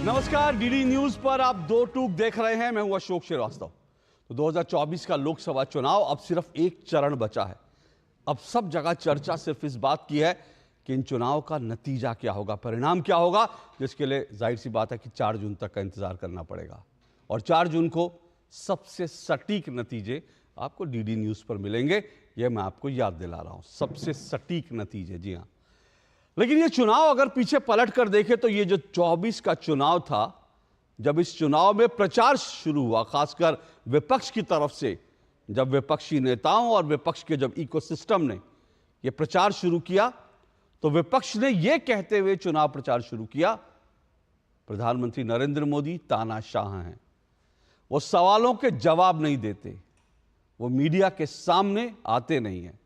नमस्कार, DD news पर आप दो टूक देख रहे हैं। मैं हूं अशोक श्रीवास्तव। तो 2024 का लोकसभा चुनाव अब सिर्फ एक चरण बचा है। अब सब जगह चर्चा सिर्फ इस बात की है कि इन चुनाव का नतीजा क्या होगा, परिणाम क्या होगा, जिसके लिए जाहिर सी बात है कि 4 जून तक का इंतजार करना पड़ेगा। और 4 जून को सबसे सटीक नतीजे आपको डीडी न्यूज पर मिलेंगे। यह मैं आपको याद दिला रहा हूं, सबसे सटीक नतीजे। जी हां, लेकिन ये चुनाव अगर पीछे पलट कर देखें तो ये जो 24 का चुनाव था, जब इस चुनाव में प्रचार शुरू हुआ, खासकर विपक्ष की तरफ से, जब विपक्षी नेताओं और विपक्ष के जब इकोसिस्टम ने ये प्रचार शुरू किया, तो विपक्ष ने ये कहते हुए चुनाव प्रचार शुरू किया, प्रधानमंत्री नरेंद्र मोदी तानाशाह हैं, वो सवालों के जवाब नहीं देते, वो मीडिया के सामने आते नहीं हैं।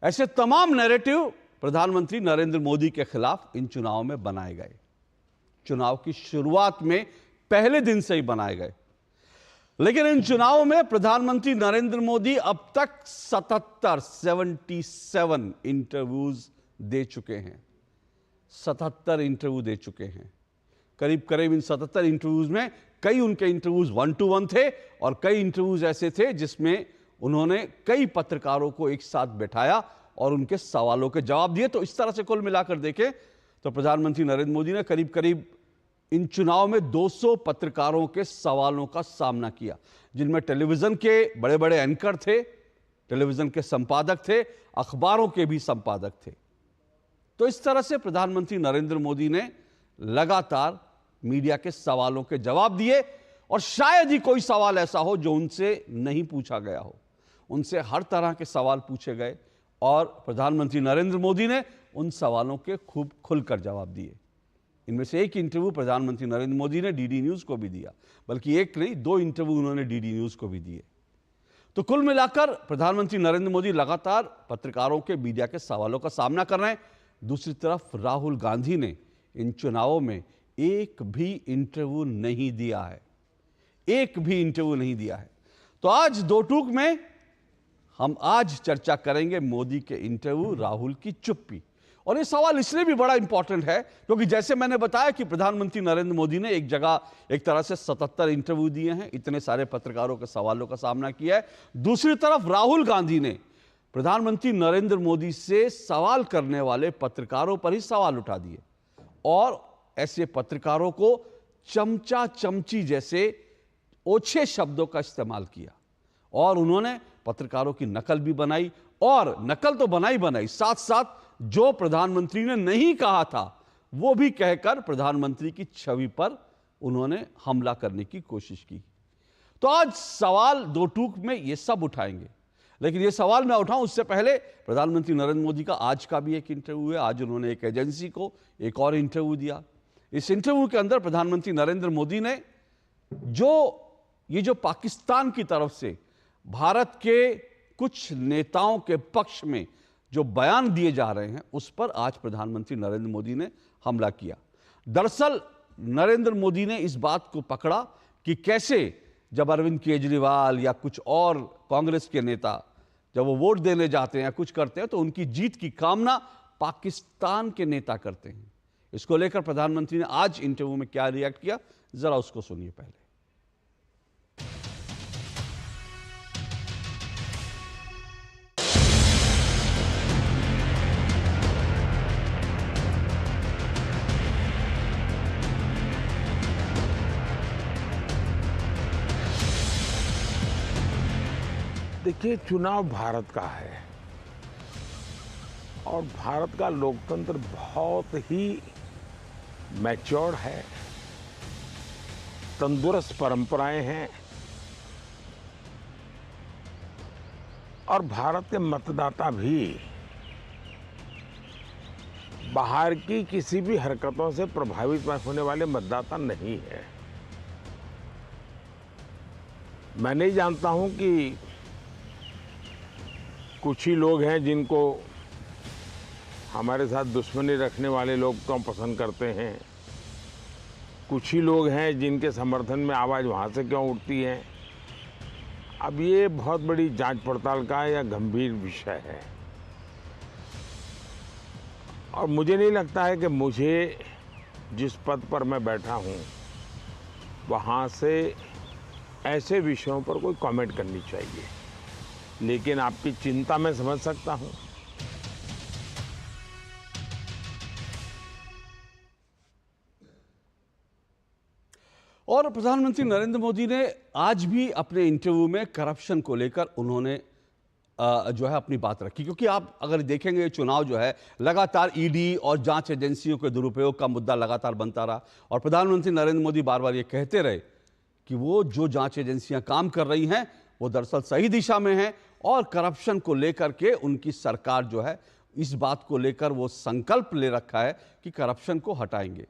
ऐसे तमाम नैरेटिव प्रधानमंत्री नरेंद्र मोदी के खिलाफ इन चुनाव में बनाए गए। चुनाव की शुरुआत में पहले दिन से ही बनाए गए। लेकिन इन चुनावों में प्रधानमंत्री नरेंद्र मोदी अब तक 77 इंटरव्यूज दे चुके हैं। 77 इंटरव्यू दे चुके हैं। करीब करीब इन 77 इंटरव्यूज में कई उनके इंटरव्यूज 1-to-1 थे और कई इंटरव्यूज ऐसे थे जिसमें उन्होंने कई पत्रकारों को एक साथ बैठाया और उनके सवालों के जवाब दिए। तो इस तरह से कुल मिलाकर देखें तो प्रधानमंत्री नरेंद्र मोदी ने करीब करीब इन चुनाव में 200 पत्रकारों के सवालों का सामना किया, जिनमें टेलीविजन के बड़े बड़े एंकर थे, टेलीविजन के संपादक थे, अखबारों के भी संपादक थे। तो इस तरह से प्रधानमंत्री नरेंद्र मोदी ने लगातार मीडिया के सवालों के जवाब दिए और शायद ही कोई सवाल ऐसा हो जो उनसे नहीं पूछा गया हो। उनसे हर तरह के सवाल पूछे गए और प्रधानमंत्री नरेंद्र मोदी ने उन सवालों के खूब खुलकर जवाब दिए। इनमें से एक इंटरव्यू प्रधानमंत्री नरेंद्र मोदी ने डीडी न्यूज को भी दिया, बल्कि एक नहीं 2 इंटरव्यू उन्होंने डीडी न्यूज को भी दिए। तो कुल मिलाकर प्रधानमंत्री नरेंद्र मोदी लगातार पत्रकारों के, मीडिया के सवालों का सामना कर रहे हैं। दूसरी तरफ राहुल गांधी ने इन चुनावों में एक भी इंटरव्यू नहीं दिया है, एक भी इंटरव्यू नहीं दिया है। तो आज दो टूक में हम आज चर्चा करेंगे मोदी के इंटरव्यू, राहुल की चुप्पी। और ये सवाल इसलिए भी बड़ा इंपॉर्टेंट है क्योंकि जैसे मैंने बताया कि प्रधानमंत्री नरेंद्र मोदी ने एक जगह एक तरह से 77 इंटरव्यू दिए हैं, इतने सारे पत्रकारों के सवालों का सामना किया है। दूसरी तरफ राहुल गांधी ने प्रधानमंत्री नरेंद्र मोदी से सवाल करने वाले पत्रकारों पर ही सवाल उठा दिए और ऐसे पत्रकारों को चमचा चमची जैसे ओछे शब्दों का इस्तेमाल किया और उन्होंने पत्रकारों की नकल भी बनाई। और नकल तो बनाई, साथ साथ जो प्रधानमंत्री ने नहीं कहा था वो भी कहकर प्रधानमंत्री की छवि पर उन्होंने हमला करने की कोशिश की। तो आज सवाल दो टूक में ये सब उठाएंगे, लेकिन ये सवाल मैं उठाऊं उससे पहले प्रधानमंत्री नरेंद्र मोदी का आज का भी एक इंटरव्यू है। आज उन्होंने एक एजेंसी को एक और इंटरव्यू दिया। इस इंटरव्यू के अंदर प्रधानमंत्री नरेंद्र मोदी ने जो पाकिस्तान की तरफ से भारत के कुछ नेताओं के पक्ष में जो बयान दिए जा रहे हैं उस पर आज प्रधानमंत्री नरेंद्र मोदी ने हमला किया। दरअसल नरेंद्र मोदी ने इस बात को पकड़ा कि कैसे जब अरविंद केजरीवाल या कुछ और कांग्रेस के नेता जब वो वोट देने जाते हैं, कुछ करते हैं, तो उनकी जीत की कामना पाकिस्तान के नेता करते हैं। इसको लेकर प्रधानमंत्री ने आज इंटरव्यू में क्या रिएक्ट किया, जरा उसको सुनिए पहले। देखिए, चुनाव भारत का है और भारत का लोकतंत्र बहुत ही मैच्योर्ड है, तंदुरुस्त परंपराएं हैं और भारत के मतदाता भी बाहर की किसी भी हरकतों से प्रभावित होने वाले मतदाता नहीं है। मैं नहीं जानता हूं कि कुछ ही लोग हैं जिनको हमारे साथ दुश्मनी रखने वाले लोग क्यों पसंद करते हैं, कुछ ही लोग हैं जिनके समर्थन में आवाज़ वहाँ से क्यों उठती है। अब ये बहुत बड़ी जांच पड़ताल का या गंभीर विषय है और मुझे नहीं लगता है कि मुझे जिस पद पर मैं बैठा हूँ वहाँ से ऐसे विषयों पर कोई कमेंट करनी चाहिए। लेकिन आपकी चिंता मैं समझ सकता हूँ। और प्रधानमंत्री नरेंद्र मोदी ने आज भी अपने इंटरव्यू में करप्शन को लेकर उन्होंने जो है अपनी बात रखी, क्योंकि आप अगर देखेंगे चुनाव जो है लगातार ईडी और जांच एजेंसियों के दुरुपयोग का मुद्दा लगातार बनता रहा और प्रधानमंत्री नरेंद्र मोदी बार बार ये कहते रहे कि वो जो जांच एजेंसियां काम कर रही हैं वो दरअसल सही दिशा में हैं और करप्शन को लेकर के उनकी सरकार जो है इस बात को लेकर वो संकल्प ले रखा है कि करप्शन को हटाएंगे।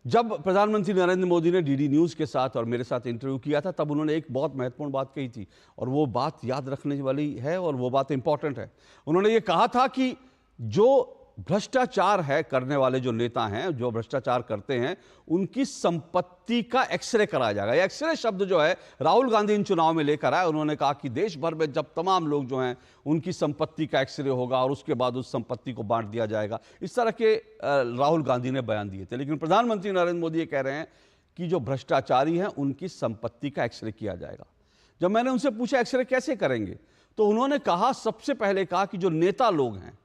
जब प्रधानमंत्री नरेंद्र मोदी ने डीडी न्यूज़ के साथ और मेरे साथ इंटरव्यू किया था तब उन्होंने एक बहुत महत्वपूर्ण बात कही थी और वो बात याद रखने वाली है और वो बात इंपॉर्टेंट है। उन्होंने ये कहा था कि जो भ्रष्टाचार है करने वाले जो नेता हैं, जो भ्रष्टाचार करते हैं, उनकी संपत्ति का एक्सरे कराया जाएगा। ये एक्सरे शब्द जो है राहुल गांधी इन चुनाव में लेकर आए। उन्होंने कहा कि देश भर में जब तमाम लोग जो हैं उनकी संपत्ति का एक्सरे होगा और उसके बाद उस संपत्ति को बांट दिया जाएगा। इस तरह के राहुल गांधी ने बयान दिए थे। लेकिन प्रधानमंत्री नरेंद्र मोदी ये कह रहे हैं कि जो भ्रष्टाचारी हैं उनकी संपत्ति का एक्सरे किया जाएगा। जब मैंने उनसे पूछा एक्सरे कैसे करेंगे तो उन्होंने कहा, सबसे पहले कहा कि जो नेता लोग हैं,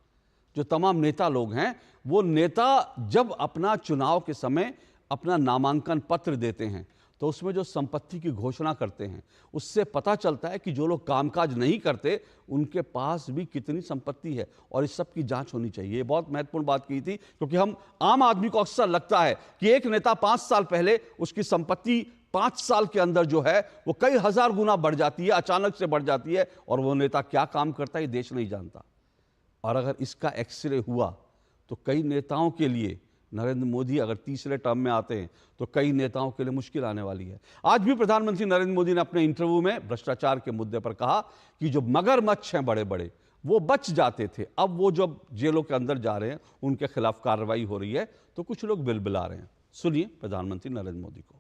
जो तमाम नेता लोग हैं, वो नेता जब अपना चुनाव के समय अपना नामांकन पत्र देते हैं तो उसमें जो संपत्ति की घोषणा करते हैं उससे पता चलता है कि जो लोग कामकाज नहीं करते उनके पास भी कितनी संपत्ति है और इस सब की जांच होनी चाहिए। ये बहुत महत्वपूर्ण बात की थी, क्योंकि हम आम आदमी को अक्सर लगता है कि एक नेता 5 साल पहले उसकी संपत्ति 5 साल के अंदर जो है वो कई हजार गुना बढ़ जाती है, अचानक से बढ़ जाती है और वो नेता क्या काम करता है ये देश नहीं जानता। और अगर इसका एक्सरे हुआ तो कई नेताओं के लिए, नरेंद्र मोदी अगर तीसरे टर्म में आते हैं तो कई नेताओं के लिए मुश्किल आने वाली है। आज भी प्रधानमंत्री नरेंद्र मोदी ने अपने इंटरव्यू में भ्रष्टाचार के मुद्दे पर कहा कि जो मगरमच्छ हैं बड़े बड़े वो बच जाते थे, अब वो जब जेलों के अंदर जा रहे हैं उनके खिलाफ कार्रवाई हो रही है तो कुछ लोग बिलबिला रहे हैं। सुनिए प्रधानमंत्री नरेंद्र मोदी को।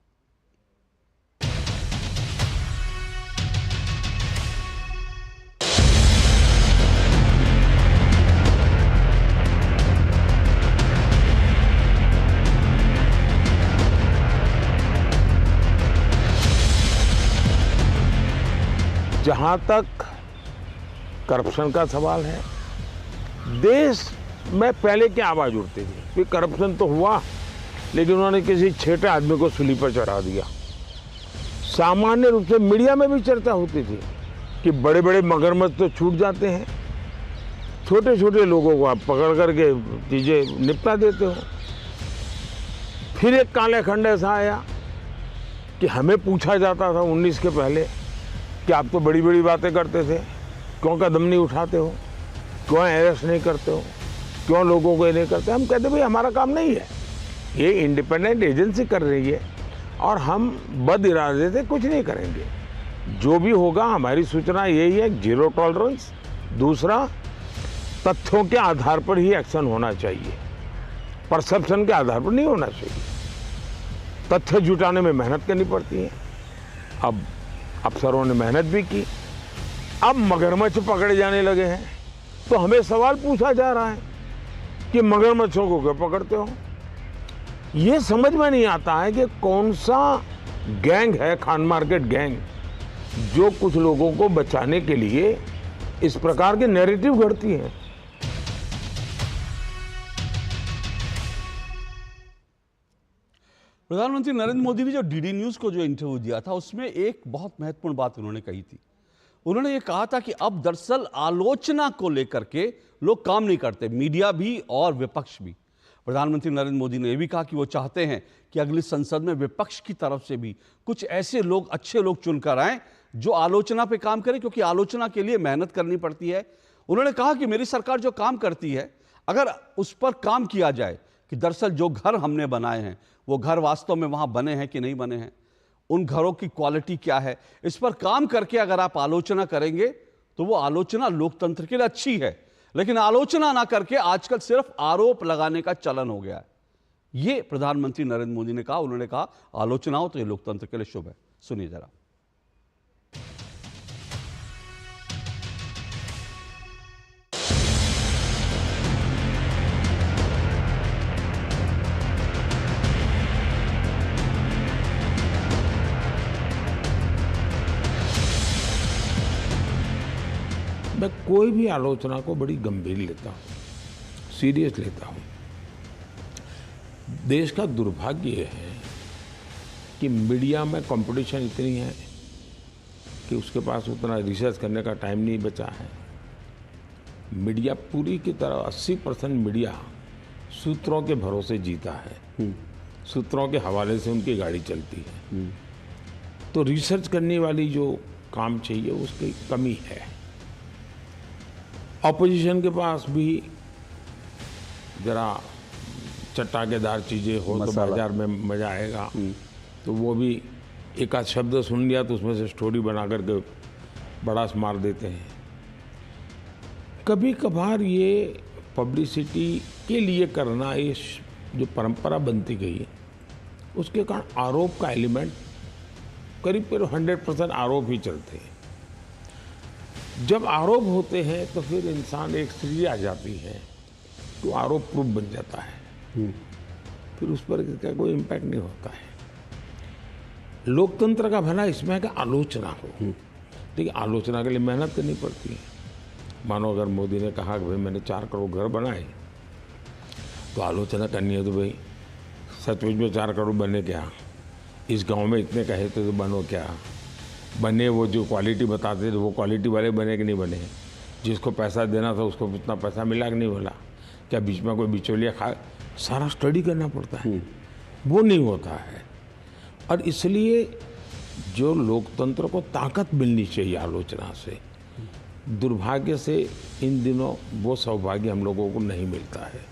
जहाँ तक करप्शन का सवाल है, देश में पहले क्या आवाज़ उठती थी कि करप्शन तो हुआ लेकिन उन्होंने किसी छेटे आदमी को सूली पर चढ़ा दिया। सामान्य रूप से मीडिया में भी चर्चा होती थी कि बड़े बड़े मगरमच्छ तो छूट जाते हैं, छोटे छोटे लोगों को आप पकड़ करके चीज़ें निपटा देते हो। फिर एक काले खंड ऐसा आया कि हमें पूछा जाता था 19 के पहले कि आप तो बड़ी बड़ी बातें करते थे, क्यों कदम नहीं उठाते हो, क्यों अरेस्ट नहीं करते हो, क्यों लोगों को ये नहीं करते। हम कहते भाई हमारा काम नहीं है, ये इंडिपेंडेंट एजेंसी कर रही है और हम बद इरादे से कुछ नहीं करेंगे। जो भी होगा हमारी सूचना यही है, जीरो टॉलरेंस। दूसरा, तथ्यों के आधार पर ही एक्शन होना चाहिए, परसेप्शन के आधार पर नहीं होना चाहिए। तथ्य जुटाने में मेहनत करनी पड़ती है। अब अफसरों ने मेहनत भी की, अब मगरमच्छ पकड़े जाने लगे हैं तो हमें सवाल पूछा जा रहा है कि मगरमच्छों को क्यों पकड़ते हो। ये समझ में नहीं आता है कि कौन सा गैंग है, खान मार्केट गैंग, जो कुछ लोगों को बचाने के लिए इस प्रकार के नैरेटिव गढ़ती है। प्रधानमंत्री नरेंद्र मोदी ने जो डीडी न्यूज़ को जो इंटरव्यू दिया था उसमें एक बहुत महत्वपूर्ण बात उन्होंने कही थी। उन्होंने ये कहा था कि अब दरअसल आलोचना को लेकर के लोग काम नहीं करते, मीडिया भी और विपक्ष भी। प्रधानमंत्री नरेंद्र मोदी ने यह भी कहा कि वो चाहते हैं कि अगली संसद में विपक्ष की तरफ से भी कुछ ऐसे लोग, अच्छे लोग चुनकर आए जो आलोचना पे काम करें, क्योंकि आलोचना के लिए मेहनत करनी पड़ती है। उन्होंने कहा कि मेरी सरकार जो काम करती है अगर उस पर काम किया जाए कि दरअसल जो घर हमने बनाए हैं वो घर वास्तव में वहां बने हैं कि नहीं बने हैं, उन घरों की क्वालिटी क्या है, इस पर काम करके अगर आप आलोचना करेंगे तो वो आलोचना लोकतंत्र के लिए अच्छी है। लेकिन आलोचना ना करके आजकल सिर्फ आरोप लगाने का चलन हो गया है। ये प्रधानमंत्री नरेंद्र मोदी ने कहा। उन्होंने कहा आलोचना हो तो ये लोकतंत्र के लिए शुभ है। सुनिए जरा। मैं कोई भी आलोचना को बड़ी गंभीर लेता हूँ, सीरियस लेता हूँ। देश का दुर्भाग्य ये है कि मीडिया में कंपटीशन इतनी है कि उसके पास उतना रिसर्च करने का टाइम नहीं बचा है। मीडिया पूरी की तरह 80% मीडिया सूत्रों के भरोसे जीता है, सूत्रों के हवाले से उनकी गाड़ी चलती है। तो रिसर्च करने वाली जो काम चाहिए उसकी कमी है। ऑपोजिशन के पास भी जरा चटाकेदार चीज़ें हो तो बाजार में मज़ा आएगा, तो वो भी एक आध शब्द सुन लिया तो उसमें से स्टोरी बना करके बड़ा मार देते हैं। कभी कभार ये पब्लिसिटी के लिए करना, ये जो परंपरा बनती गई है उसके कारण आरोप का एलिमेंट करीब 100% आरोप ही चलते हैं। जब आरोप होते हैं तो फिर इंसान एक स्थिति आ जाती है तो आरोप प्रूफ बन जाता है, फिर उस पर इसका कोई इम्पैक्ट नहीं होता है। लोकतंत्र का भला इसमें है कि आलोचना हो, लेकिन आलोचना के लिए मेहनत करनी पड़ती है। मानो अगर मोदी ने कहा कि भाई मैंने 4 करोड़ घर बनाए, तो आलोचना करनी है तो भाई सचमुच में 4 करोड़ बने क्या, इस गांव में इतने कहे थे तो बनो क्या, बने वो जो क्वालिटी बताते थे वो क्वालिटी वाले बने कि नहीं बने, जिसको पैसा देना था उसको उतना पैसा मिला कि नहीं मिला, क्या बीच में कोई बिचौलिया खा, सारा स्टडी करना पड़ता है, वो नहीं होता है। और इसलिए जो लोकतंत्र को ताकत मिलनी चाहिए आलोचना से, दुर्भाग्य से इन दिनों वो सौभाग्य हम लोगों को नहीं मिलता है।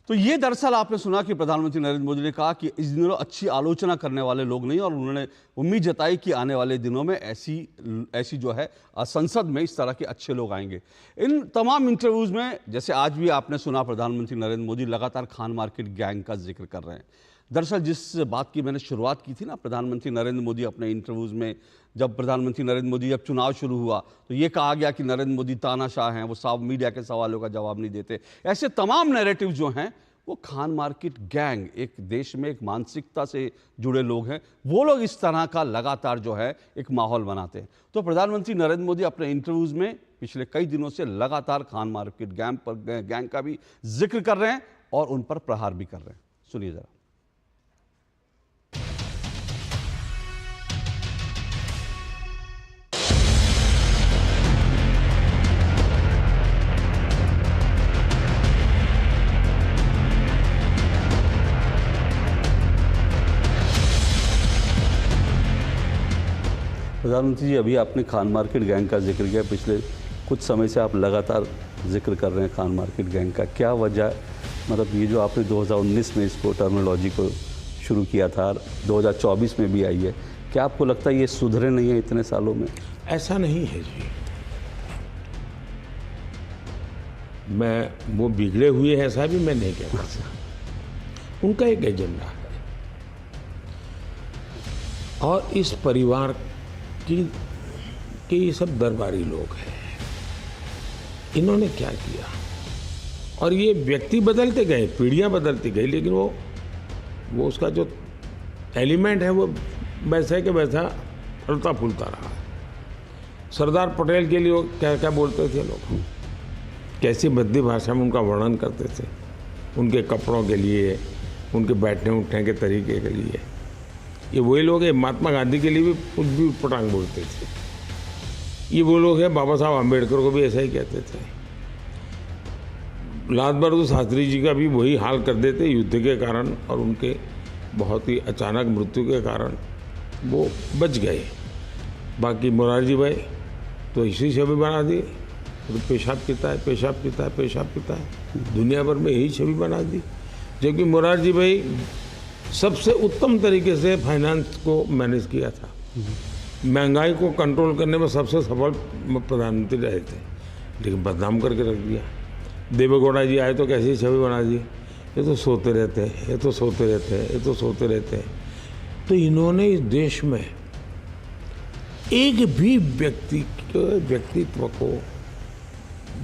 तो ये दरअसल आपने सुना कि प्रधानमंत्री नरेंद्र मोदी ने कहा कि इस दिनों अच्छी आलोचना करने वाले लोग नहीं, और उन्होंने उम्मीद जताई कि आने वाले दिनों में ऐसी जो है संसद में इस तरह के अच्छे लोग आएंगे। इन तमाम इंटरव्यूज़ में जैसे आज भी आपने सुना, प्रधानमंत्री नरेंद्र मोदी लगातार खान मार्केट गैंग का जिक्र कर रहे हैं। दरअसल जिस बात की मैंने शुरुआत की थी ना, प्रधानमंत्री नरेंद्र मोदी अपने इंटरव्यूज़ में, जब प्रधानमंत्री नरेंद्र मोदी जब चुनाव शुरू हुआ तो ये कहा गया कि नरेंद्र मोदी तानाशाह हैं, वो साफ मीडिया के सवालों का जवाब नहीं देते। ऐसे तमाम नैरेटिव जो हैं वो खान मार्केट गैंग, एक देश में एक मानसिकता से जुड़े लोग हैं, वो लोग इस तरह का लगातार जो है एक माहौल बनाते हैं। तो प्रधानमंत्री नरेंद्र मोदी अपने इंटरव्यूज़ में पिछले कई दिनों से लगातार खान मार्केट गैंग का भी जिक्र कर रहे हैं और उन पर प्रहार भी कर रहे हैं। सुनिए जरा। प्रधानमंत्री जी, अभी आपने खान मार्केट गैंग का जिक्र किया, पिछले कुछ समय से आप लगातार जिक्र कर रहे हैं खान मार्केट गैंग का। क्या वजह, मतलब ये जो आपने 2019 में इसको टर्मिनोलॉजी को शुरू किया था, 2024 में भी आई है, क्या आपको लगता है ये सुधरे नहीं है इतने सालों में? ऐसा नहीं है जी, मैं वो बिगड़े हुए हैं ऐसा भी मैं नहीं कहता। उनका एक एजेंडा है और इस परिवार कि ये सब दरबारी लोग हैं। इन्होंने क्या किया, और ये व्यक्ति बदलते गए, पीढ़ियां बदलती गई, लेकिन वो उसका जो एलिमेंट है वो वैसे के वैसा फलता फूलता रहा है। सरदार पटेल के लिए वो क्या क्या बोलते थे लोग, कैसी भद्दी भाषा में उनका वर्णन करते थे, उनके कपड़ों के लिए, उनके बैठने उठने के तरीके के लिए। ये वही लोग हैं, महात्मा गांधी के लिए भी कुछ भी उटपटांग बोलते थे। ये वो लोग हैं, बाबा साहब अम्बेडकर को भी ऐसा ही कहते थे। लाल बहादुर शास्त्री जी का भी वही हाल कर देते युद्ध के कारण, और उनके बहुत ही अचानक मृत्यु के कारण वो बच गए। बाकी मोरारजी भाई तो इसी छवि बना दी, तो पेशाब पीता है, पेशाब पीता है, पेशाब पीता है, दुनिया भर में यही छवि बना दी। जबकि मोरारजी भाई सबसे उत्तम तरीके से फाइनेंस को मैनेज किया था, महंगाई को कंट्रोल करने में सबसे सफल प्रधानमंत्री रहे थे, लेकिन बदनाम करके रख दिया। देवेगौड़ा जी आए तो कैसी छवि बना दी, ये तो सोते रहते हैं, ये तो सोते रहते हैं, ये तो सोते रहते हैं। तो इन्होंने इस देश में एक भी व्यक्तित्व को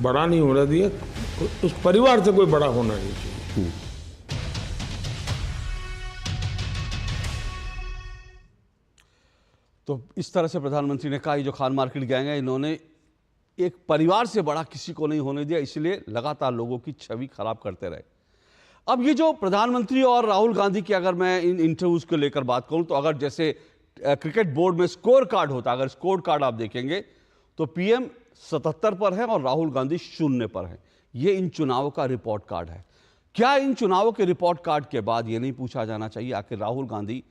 बड़ा नहीं होने दिया, उस परिवार से कोई बड़ा होना नहीं चाहिए। तो इस तरह से प्रधानमंत्री ने कहा, ये जो खान मार्केट गैंग है, इन्होंने एक परिवार से बड़ा किसी को नहीं होने दिया, इसलिए लगातार लोगों की छवि खराब करते रहे। अब ये जो प्रधानमंत्री और राहुल गांधी की अगर मैं इन इंटरव्यूज को लेकर बात करूं, तो अगर जैसे क्रिकेट बोर्ड में स्कोर कार्ड होता, अगर स्कोर कार्ड आप देखेंगे तो पीएम 77 पर है और राहुल गांधी 0 पर है। ये इन चुनावों का रिपोर्ट कार्ड है। क्या इन चुनावों के रिपोर्ट कार्ड के बाद ये नहीं पूछा जाना चाहिए आखिर राहुल गांधी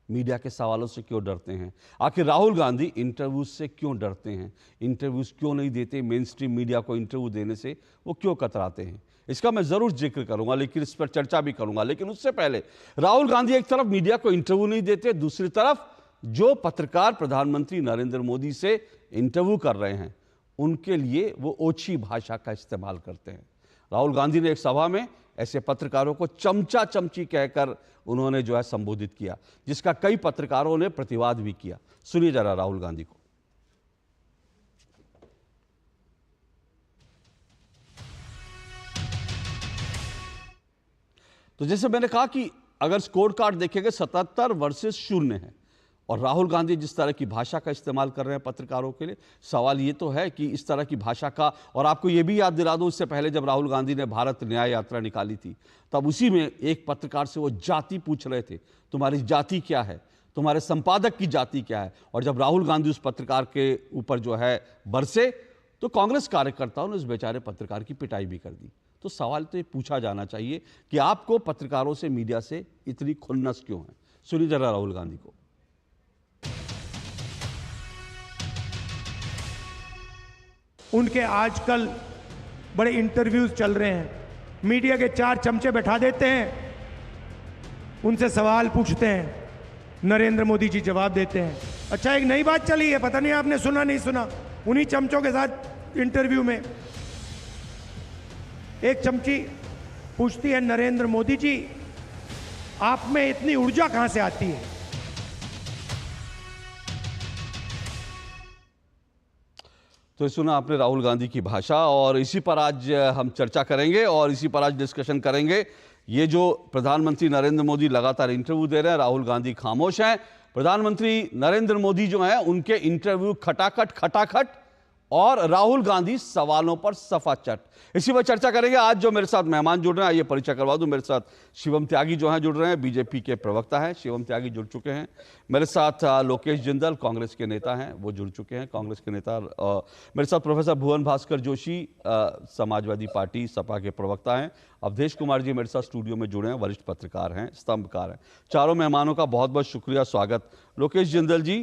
मीडिया के सवालों से क्यों डरते हैं? आखिर राहुल गांधी इंटरव्यूज से क्यों डरते हैं? इंटरव्यूज क्यों नहीं देते? मेन स्ट्रीम मीडिया को इंटरव्यू देने से वो क्यों कतराते हैं? इसका मैं जरूर जिक्र करूंगा, लेकिन इस पर चर्चा भी करूंगा। लेकिन उससे पहले राहुल गांधी एक तरफ मीडिया को इंटरव्यू नहीं देते, दूसरी तरफ जो पत्रकार प्रधानमंत्री नरेंद्र मोदी से इंटरव्यू कर रहे हैं उनके लिए वो ओछी भाषा का इस्तेमाल करते हैं। राहुल गांधी ने एक सभा में ऐसे पत्रकारों को चमचा चमची कहकर उन्होंने जो है संबोधित किया, जिसका कई पत्रकारों ने प्रतिवाद भी किया। सुनिए जरा राहुल गांधी को। तो जैसे मैंने कहा कि अगर स्कोर कार्ड देखेंगे 77 वर्सेस 0 है, और राहुल गांधी जिस तरह की भाषा का इस्तेमाल कर रहे हैं पत्रकारों के लिए, सवाल ये तो है कि इस तरह की भाषा का, और आपको ये भी याद दिला दूं, इससे पहले जब राहुल गांधी ने भारत न्याय यात्रा निकाली थी, तब उसी में एक पत्रकार से वो जाति पूछ रहे थे, तुम्हारी जाति क्या है, तुम्हारे संपादक की जाति क्या है। और जब राहुल गांधी उस पत्रकार के ऊपर जो है बरसे, तो कांग्रेस कार्यकर्ताओं ने उस बेचारे पत्रकार की पिटाई भी कर दी। तो सवाल तो ये पूछा जाना चाहिए कि आपको पत्रकारों से, मीडिया से इतनी खुन्नस क्यों है। सुनिए जरा राहुल गांधी को। उनके आजकल बड़े इंटरव्यूज चल रहे हैं, मीडिया के 4 चमचे बैठा देते हैं, उनसे सवाल पूछते हैं, नरेंद्र मोदी जी जवाब देते हैं। अच्छा, एक नई बात चली है, पता नहीं आपने सुना नहीं सुना, उन्हीं चमचों के साथ इंटरव्यू में एक चमची पूछती है, नरेंद्र मोदी जी आप में इतनी ऊर्जा कहां से आती है? तो सुना आपने राहुल गांधी की भाषा, और इसी पर आज हम चर्चा करेंगे और इसी पर आज डिस्कशन करेंगे। ये जो प्रधानमंत्री नरेंद्र मोदी लगातार इंटरव्यू दे रहे हैं, राहुल गांधी खामोश हैं। प्रधानमंत्री नरेंद्र मोदी जो हैं उनके इंटरव्यू खटाखट, और राहुल गांधी सवालों पर सफाचट। इसी पर चर्चा करेंगे। आज जो मेरे साथ मेहमान जुड़ रहे हैं, आइए परिचय करवा दूं। मेरे साथ शिवम त्यागी जो हैं जुड़ रहे हैं, बीजेपी के प्रवक्ता हैं, शिवम त्यागी जुड़ चुके हैं। मेरे साथ लोकेश जिंदल कांग्रेस के नेता हैं, वो जुड़ चुके हैं, कांग्रेस के नेता। मेरे साथ प्रोफेसर भुवन भास्कर जोशी समाजवादी पार्टी सपा के प्रवक्ता हैं। अवधेश कुमार जी मेरे साथ स्टूडियो में जुड़े हैं, वरिष्ठ पत्रकार हैं, स्तंभकार हैं। चारों मेहमानों का बहुत बहुत शुक्रिया, स्वागत। लोकेश जिंदल जी,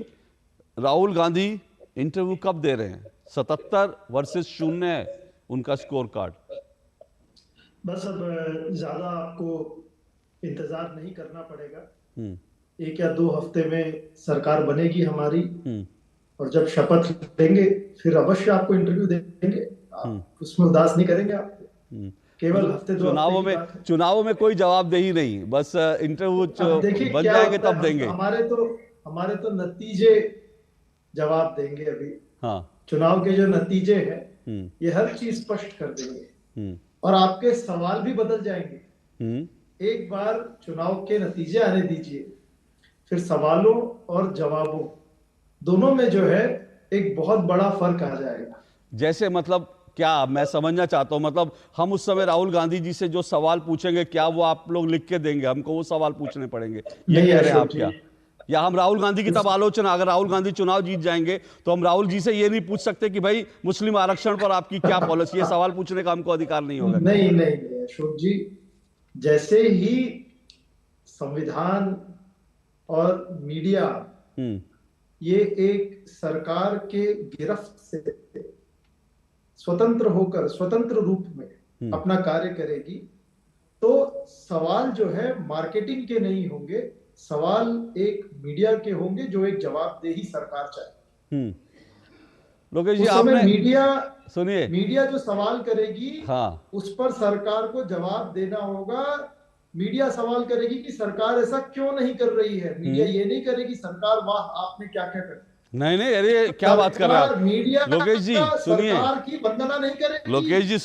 राहुल गांधी इंटरव्यू कब दे रहे हैं? 77 वर्सेस 0 है उनका स्कोर कार्ड। बस अब ज्यादा आपको इंतजार नहीं करना पड़ेगा। 1 या 2 हफ्ते में सरकार बनेगी हमारी, और जब शपथ लेंगे फिर अवश्य आपको इंटरव्यू देंगे। आप उसमें उदास नहीं करेंगे आपको। केवल हफ्ते 2 चुनावों में कोई जवाबदेही नहीं, बस इंटरव्यू बन जाएंगे तब देंगे। हमारे तो नतीजे जवाब देंगे अभी। हाँ, चुनाव के जो नतीजे हैं ये हर चीज स्पष्ट कर देंगे, और आपके सवाल भी बदल जाएंगे। एक बार चुनाव के नतीजे आने दीजिए, फिर सवालों और जवाबों दोनों में जो है एक बहुत बड़ा फर्क आ जाएगा। जैसे मतलब क्या, मैं समझना चाहता हूं, मतलब हम उस समय राहुल गांधी जी से जो सवाल पूछेंगे, क्या वो आप लोग लिख के देंगे, हमको वो सवाल पूछने पड़ेंगे, ये कह रहे हैं आप क्या? या हम राहुल गांधी की तब आलोचना, अगर राहुल गांधी चुनाव जीत जाएंगे तो हम राहुल जी से ये नहीं पूछ सकते कि भाई मुस्लिम आरक्षण पर आपकी क्या पॉलिसी है? सवाल पूछने का हमको अधिकार नहीं होगा? नहीं अशोक जी, जैसे ही संविधान और मीडिया ये एक सरकार के गिरफ्त से स्वतंत्र होकर, स्वतंत्र रूप में अपना कार्य करेगी, तो सवाल जो है मार्केटिंग के नहीं होंगे, सवाल एक मीडिया के होंगे जो एक जवाबदेही सरकार चाहे। लोकेश जी, आपने मीडिया जो सवाल करेगी, हाँ, उस पर सरकार को जवाब देना होगा। मीडिया सवाल करेगी कि सरकार ऐसा क्यों नहीं कर रही है। मीडिया ये नहीं करेगी सरकार वाह आपने क्या क्या कर। नहीं, अरे क्या बात कर रहा है मीडिया? लोकेश जी सुनिए, सरकार की वंदना नहीं करेगी। लोकेश जी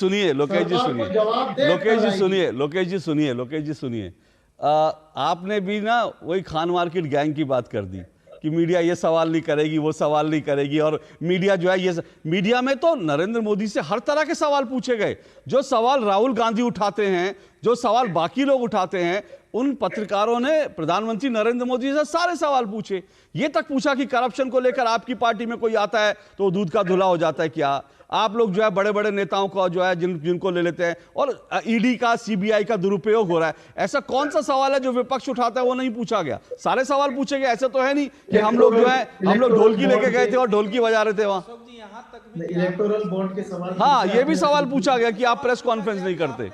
सुनिए, आपने भी ना वही खान मार्केट गैंग की बात कर दी। कि मीडिया ये सवाल नहीं करेगी, वो सवाल नहीं करेगी, और मीडिया जो है मीडिया में तो नरेंद्र मोदी से हर तरह के सवाल पूछे गए। जो सवाल राहुल गांधी उठाते हैं, जो सवाल बाकी लोग उठाते हैं, उन पत्रकारों ने प्रधानमंत्री नरेंद्र मोदी से सारे सवाल पूछे। ये तक पूछा कि करप्शन को लेकर आपकी पार्टी में कोई आता है तो दूध का धुला हो जाता है क्या? आप लोग जो है बड़े बड़े नेताओं का जो है जिनको ले लेते हैं, और ईडी का, सीबीआई का दुरुपयोग हो रहा है। ऐसा कौन सा सवाल है जो विपक्ष उठाता है वो नहीं पूछा गया? सारे सवाल पूछे गए। ऐसा तो है नहीं कि हम लोग जो है हम लोग ढोलकी लेके गए थे और ढोलकी बजा रहे थे वहां। इलेक्टोरल बॉन्ड के सवाल, हाँ, ये भी सवाल पूछा गया कि आप प्रेस कॉन्फ्रेंस नहीं करते।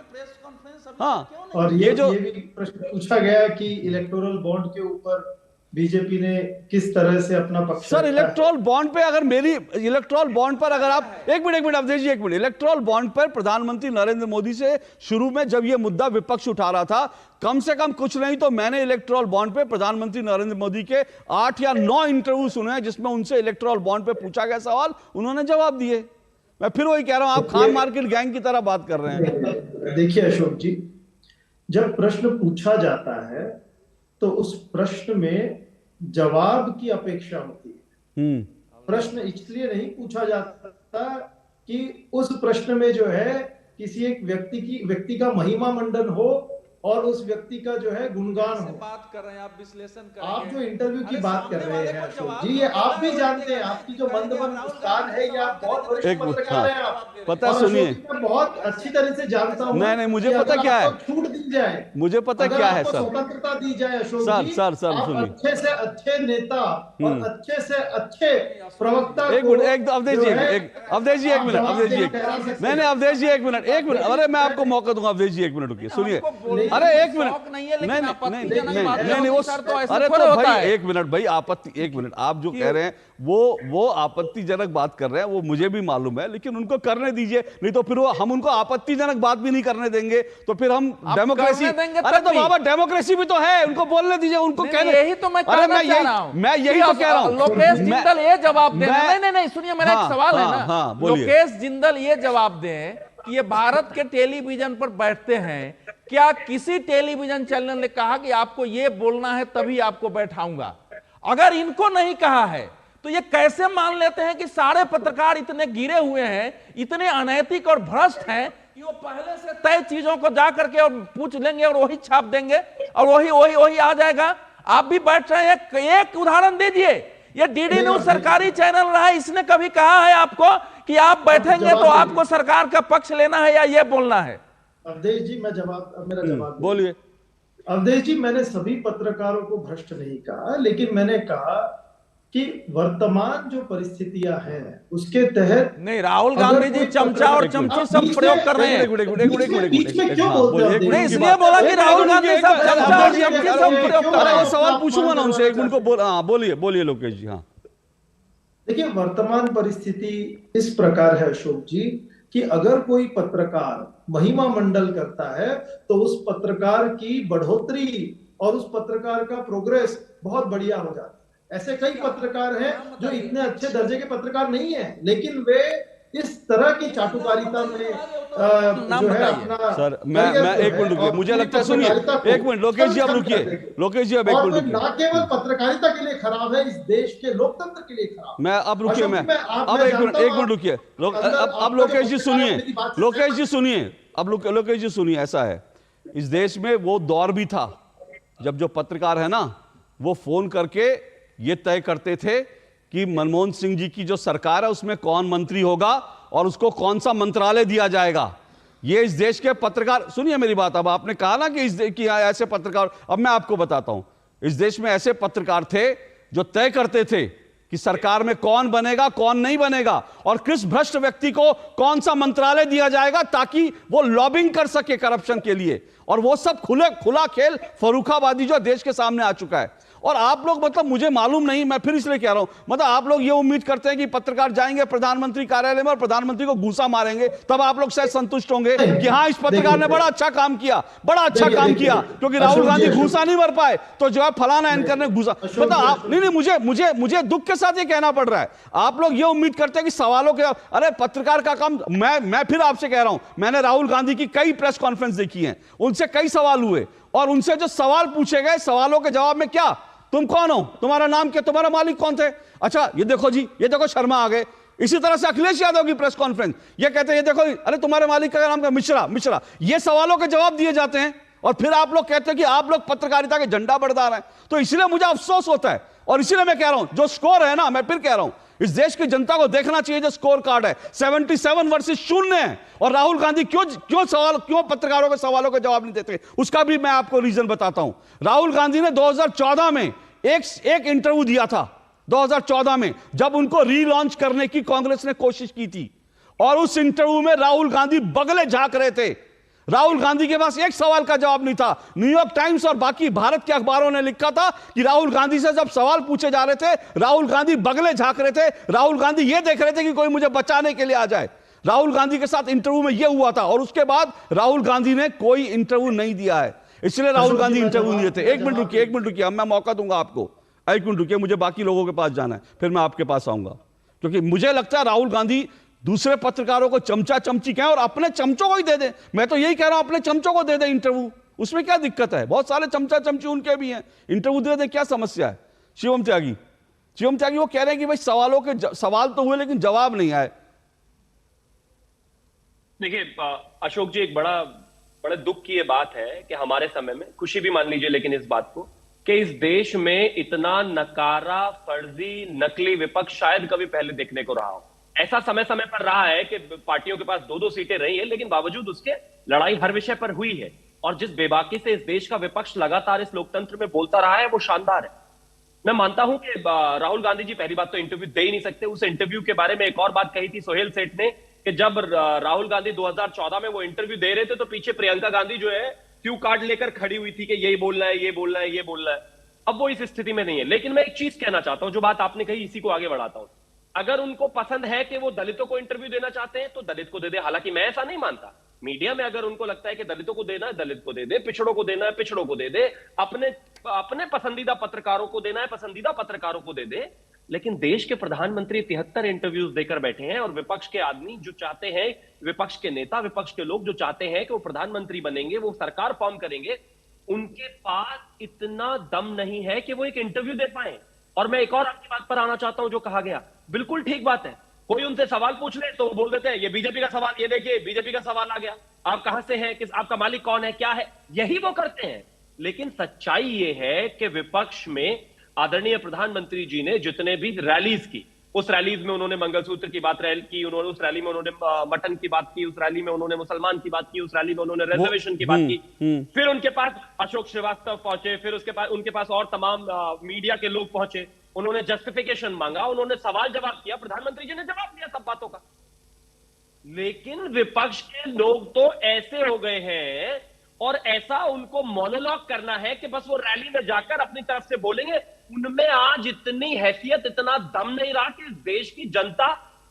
हाँ, और ये भी प्रश्न पूछा गया कि इलेक्टोरल बॉन्ड के ऊपर बीजेपी ने किस तरह से अपना पक्ष। सर, इलेक्टोरल बॉन्ड पे अगर इलेक्टोरल बॉन्ड पर अगर आप एक मिनट अवधेश जी, एक मिनट। इलेक्टोरल बॉन्ड पर प्रधानमंत्री नरेंद्र मोदी से शुरू में जब ये मुद्दा विपक्ष उठा रहा था, कम से कम कुछ नहीं तो मैंने इलेक्टोरल बॉन्ड पे प्रधानमंत्री नरेंद्र मोदी के 8 या 9 इंटरव्यू सुने हैं जिसमें उनसे इलेक्टोरल बॉन्ड पे पूछा गया सवाल, उन्होंने जवाब दिए। मैं फिर वही कह रहा हूं, आप खान मार्केट गैंग की तरह बात कर रहे हैं। देखिए अशोक जी, जब प्रश्न पूछा जाता है तो उस प्रश्न में जवाब की अपेक्षा होती है। प्रश्न इसलिए नहीं पूछा जाता कि उस प्रश्न में जो है किसी एक व्यक्ति का महिमा मंडन हो और उस व्यक्ति का जो है गुणगान हो। बात कर रहे हैं आप, विश्लेषण कर रहे आप हैं। जो इंटरव्यू की बात कर रहे हैं अशोक जी, ये आप भी जानते हैं, आपकी जो मंदमन मुस्कान है, ये आप बहुत वरिष्ठ पत्रकार हैं आप। पता सुनिए, मैं बहुत अच्छी तरह से जानता हूँ। नहीं, मुझे पता क्या है, छूट दी जाए, मुझे पता क्या है सर, स्वतंत्रता दी जाए अशोक जी, सर आप अच्छे से अच्छे नेता और अच्छे से अच्छे प्रवक्ता। एक मिनट, अवधेश जी, अवधेश जी एक मिनट, अवधेश जी नहीं, अवधेश जी एक मिनट, अरे मैं आपको मौका दूंगा। अवधेश जी एक मिनट रुकिए, सुनिए। अरे एक मिनट, नहीं वो, अरे तो भाई एक मिनट भाई, आपत्ति, एक मिनट, आप जो कह रहे हैं वो आपत्तिजनक बात कर रहे हैं, वो मुझे भी मालूम है, लेकिन उनको करने दीजिए, नहीं तो फिर वो हम उनको आपत्तिजनक बात भी नहीं करने देंगे तो फिर हम डेमोक्रेसी, अरे तो बाबा डेमोक्रेसी भी तो है, उनको बोलने दीजिए, उनको कहने। यही तो मैं कहना चाह रहा हूं, मैं यही तो कह रहा हूं। लोकेश जिंदल ये जवाब दे, नहीं सुनिए, मेरा एक सवाल है ना, लोकेश जिंदल ये जवाब दें कि ये भारत के टेलीविजन पर बैठते हैं, क्या किसी टेलीविजन चैनल ने कहा कि आपको ये बोलना है तभी आपको बैठाऊंगा? अगर इनको नहीं कहा है तो ये कैसे मान लेते हैं कि सारे पत्रकार इतने गिरे हुए हैं, इतने अनैतिक और भ्रष्ट हैं कि वो पहले से तय चीजों को जा करके और पूछ लेंगे और वही छाप देंगे और वही आ जाएगा? आप भी बैठ रहे हैं, एक उदाहरण दीजिए। ये डीडी न्यूज सरकारी चैनल रहा है, इसने कभी कहा है आपको कि आप बैठेंगे तो आपको सरकार का पक्ष लेना है या ये बोलना है? अवधेश जी, मेरा जवाब बोलिए। अवधेश जी, मैंने सभी पत्रकारों को भ्रष्ट नहीं कहा, लेकिन मैंने कहा कि वर्तमान जो परिस्थितियां हैं उसके तहत नहीं, राहुल गांधी जी चमचा और चमची सब प्रयोग कर रहे हैं। बीच में क्यों बोलते हैं? नहीं, इसलिए बोला कि राहुल गांधी सब चमचा और चमची सब प्रयोग कर रहे हैं। सवाल पूछूंगा ना उनसे, एक मिनट को बोलिए लोकेश जी। हाँ, देखिए, वर्तमान परिस्थिति इस प्रकार है अशोक जी कि अगर कोई पत्रकार महिमा मंडल करता है तो उस पत्रकार की बढ़ोतरी और उस पत्रकार का प्रोग्रेस बहुत बढ़िया हो जाता है। ऐसे कई पत्रकार हैं जो इतने अच्छे दर्जे के पत्रकार नहीं हैं, लेकिन वे इस तरह की चाटुकारिता में जो है अपना। सर मैं एक मिनट रुकिए, मुझे लगता है, सुनिए एक मिनट लोकेश जी, आप रुकिए, लोकेश जी अब एक मिनट रुकिए। ना केवल पत्रकारिता के लिए खराब है, इस देश के लोकतंत्र के लिए खराब। मैं अब रुकिए, अब एक मिनट रुकिए, अब लोकेश जी सुनिए, लोकेश जी सुनिए, ऐसा है, इस देश में वो दौर भी था जब जो पत्रकार है ना वो फोन करके ये तय करते थे कि मनमोहन सिंह जी की जो सरकार है उसमें कौन मंत्री होगा और उसको कौन सा मंत्रालय दिया जाएगा। ये इस देश के पत्रकार, सुनिए मेरी बात, अब आपने कहा ना कि इस देश की ऐसे पत्रकार, अब मैं आपको बताता हूं, इस देश में ऐसे पत्रकार थे जो तय करते थे कि सरकार में कौन बनेगा कौन नहीं बनेगा और किस भ्रष्ट व्यक्ति को कौन सा मंत्रालय दिया जाएगा ताकि वो लॉबिंग कर सके करप्शन के लिए। और वो सब खुला खेल फर्रुखाबादी जो देश के सामने आ चुका है। और आप लोग मतलब मुझे मालूम नहीं, मैं फिर इसलिए कह रहा हूं, मतलब आप लोग ये उम्मीद करते हैं कि पत्रकार जाएंगे प्रधानमंत्री कार्यालय में और प्रधानमंत्री को घूसा मारेंगे तब आप लोग शायद संतुष्ट होंगे कि हाँ इस पत्रकार ने बड़ा अच्छा काम किया, क्योंकि राहुल गांधी घूसा नहीं मर पाए तो जो है फलाना एंकर ने घूसा। मतलब आप नहीं, मुझे दुख के साथ ये कहना पड़ रहा है, आप लोग ये उम्मीद करते हैं कि सवालों के, अरे पत्रकार का काम, मैं फिर आपसे कह रहा हूं, मैंने राहुल गांधी की कई प्रेस कॉन्फ्रेंस देखी है, उनसे कई सवाल हुए और उनसे जो सवाल पूछे गए सवालों के जवाब में क्या तुम कौन हो, तुम्हारा नाम क्या, तुम्हारा मालिक कौन थे? अच्छा ये देखो जी, ये देखो शर्मा आ गए। इसी तरह से अखिलेश यादव की प्रेस कॉन्फ्रेंस, ये कहते हैं ये देखो, अरे तुम्हारे मालिक का नाम क्या, मिश्रा। ये सवालों के जवाब दिए जाते हैं और फिर आप लोग कहते हैं कि आप लोग पत्रकारिता के झंडा बरदार हैं। तो इसलिए मुझे अफसोस होता है और इसीलिए मैं कह रहा हूं, जो स्कोर है ना, मैं फिर कह रहा हूं, इस देश की जनता को देखना चाहिए जो स्कोर कार्ड है 77 वर्सेस 0 है। और राहुल गांधी क्यों पत्रकारों के सवालों के जवाब नहीं देते, उसका भी मैं आपको रीजन बताता हूं। राहुल गांधी ने 2014 में एक इंटरव्यू दिया था, 2014 में, जब उनको रीलॉन्च करने की कांग्रेस ने कोशिश की थी, और उस इंटरव्यू में राहुल गांधी बगले झांक रहे थे। राहुल गांधी के पास एक सवाल का जवाब नहीं था। न्यूयॉर्क टाइम्स और बाकी भारत के अखबारों ने लिखा था कि राहुल गांधी से जब सवाल पूछे जा रहे थे, राहुल गांधी बगले झांक रहे थे, राहुल गांधी ये देख रहे थे कि कोई मुझे बचाने के लिए आ जाए। राहुल गांधी के साथ इंटरव्यू में यह हुआ था और उसके बाद राहुल गांधी ने कोई इंटरव्यू नहीं दिया है, इसलिए राहुल गांधी इंटरव्यू नहीं देते। एक मिनट रुकिए, मैं मौका दूंगा आपको। एक मिनट रुकिए, मुझे बाकी लोगों के पास जाना है, फिर मैं आपके पास आऊंगा, क्योंकि मुझे लगता है राहुल गांधी दूसरे पत्रकारों को चमचा चमची कहें और अपने चमचों को ही दे दे। मैं तो यही कह रहा हूं, अपने चमचों को दे दे इंटरव्यू, उसमें क्या दिक्कत है? बहुत सारे चमचा चमची उनके भी हैं, इंटरव्यू दे दे, क्या समस्या है? शिवम त्यागी वो कह रहे हैं कि भाई सवाल तो हुए लेकिन जवाब नहीं आए। देखिए अशोक जी, एक बड़े दुख की ये बात है कि हमारे समय में, खुशी भी मान लीजिए लेकिन इस बात को, कि इस देश में इतना नकारा, फर्जी, नकली विपक्ष शायद कभी पहले देखने को रहा हो। ऐसा समय समय पर रहा है कि पार्टियों के पास 2-2 सीटें रही है, लेकिन बावजूद उसके लड़ाई हर विषय पर हुई है। और जिस बेबाकी से इस देश का विपक्ष लगातार इस लोकतंत्र में बोलता रहा है, वो शानदार है। मैं मानता हूं कि राहुल गांधी जी पहली बात तो इंटरव्यू दे ही नहीं सकते। उस इंटरव्यू के बारे में एक और बात कही थी सोहेल सेठ ने, कि जब राहुल गांधी 2014 में वो इंटरव्यू दे रहे थे तो पीछे प्रियंका गांधी जो है क्यू कार्ड लेकर खड़ी हुई थी कि यही बोलना है, ये बोलना है, ये बोलना है। अब वो इस स्थिति में नहीं है। लेकिन मैं एक चीज कहना चाहता हूं, जो बात आपने कही इसी को आगे बढ़ाता हूं। अगर उनको पसंद है कि वो दलितों को इंटरव्यू देना चाहते हैं तो दलित को दे दे। हालांकि मैं ऐसा नहीं मानता। मीडिया में अगर उनको लगता है कि दलितों को देना है, दलित को दे दे, पिछड़ों को देना है, पिछड़ों को दे दे, अपने पसंदीदा पत्रकारों को देना है, पसंदीदा पत्रकारों को दे दे। लेकिन देश के प्रधानमंत्री 73 इंटरव्यूज देकर बैठे हैं और विपक्ष के आदमी जो चाहते हैं, विपक्ष के नेता, विपक्ष के लोग जो चाहते हैं कि वो प्रधानमंत्री बनेंगे, वो सरकार फॉर्म करेंगे, उनके पास इतना दम नहीं है कि वो एक इंटरव्यू दे पाए। और मैं एक और आपकी बात पर आना चाहता हूं, जो कहा गया बिल्कुल ठीक बात है। कोई उनसे सवाल पूछ ले तो वो बोल देते हैं ये बीजेपी का सवाल, ये देखिए बीजेपी का सवाल आ गया, आप कहां से हैं, किस, आपका मालिक कौन है, क्या है, यही वो करते हैं। लेकिन सच्चाई ये है कि विपक्ष में आदरणीय प्रधानमंत्री जी ने जितने भी रैलीज की, उस रैलीज में उन्होंने मंगलसूत्र की बात की, उन्होंने उस रैली में उन्होंने मटन की बात की, उस रैली में उन्होंने मुसलमान की बात की, उस रैली में उन्होंने रिजर्वेशन की बात की। फिर उनके पास अशोक श्रीवास्तव पहुंचे, फिर उसके पास उनके पास और तमाम मीडिया के लोग पहुंचे, उन्होंने जस्टिफिकेशन मांगा, उन्होंने सवाल जवाब किया, प्रधानमंत्री जी ने जवाब दिया सब बातों का। लेकिन विपक्ष के लोग तो ऐसे हो गए हैं और ऐसा उनको मोनोलॉग करना है कि बस वो रैली में जाकर अपनी तरफ से बोलेंगे। उनमें आज इतनी हैसियत, इतना दम नहीं रहा कि देश की जनता,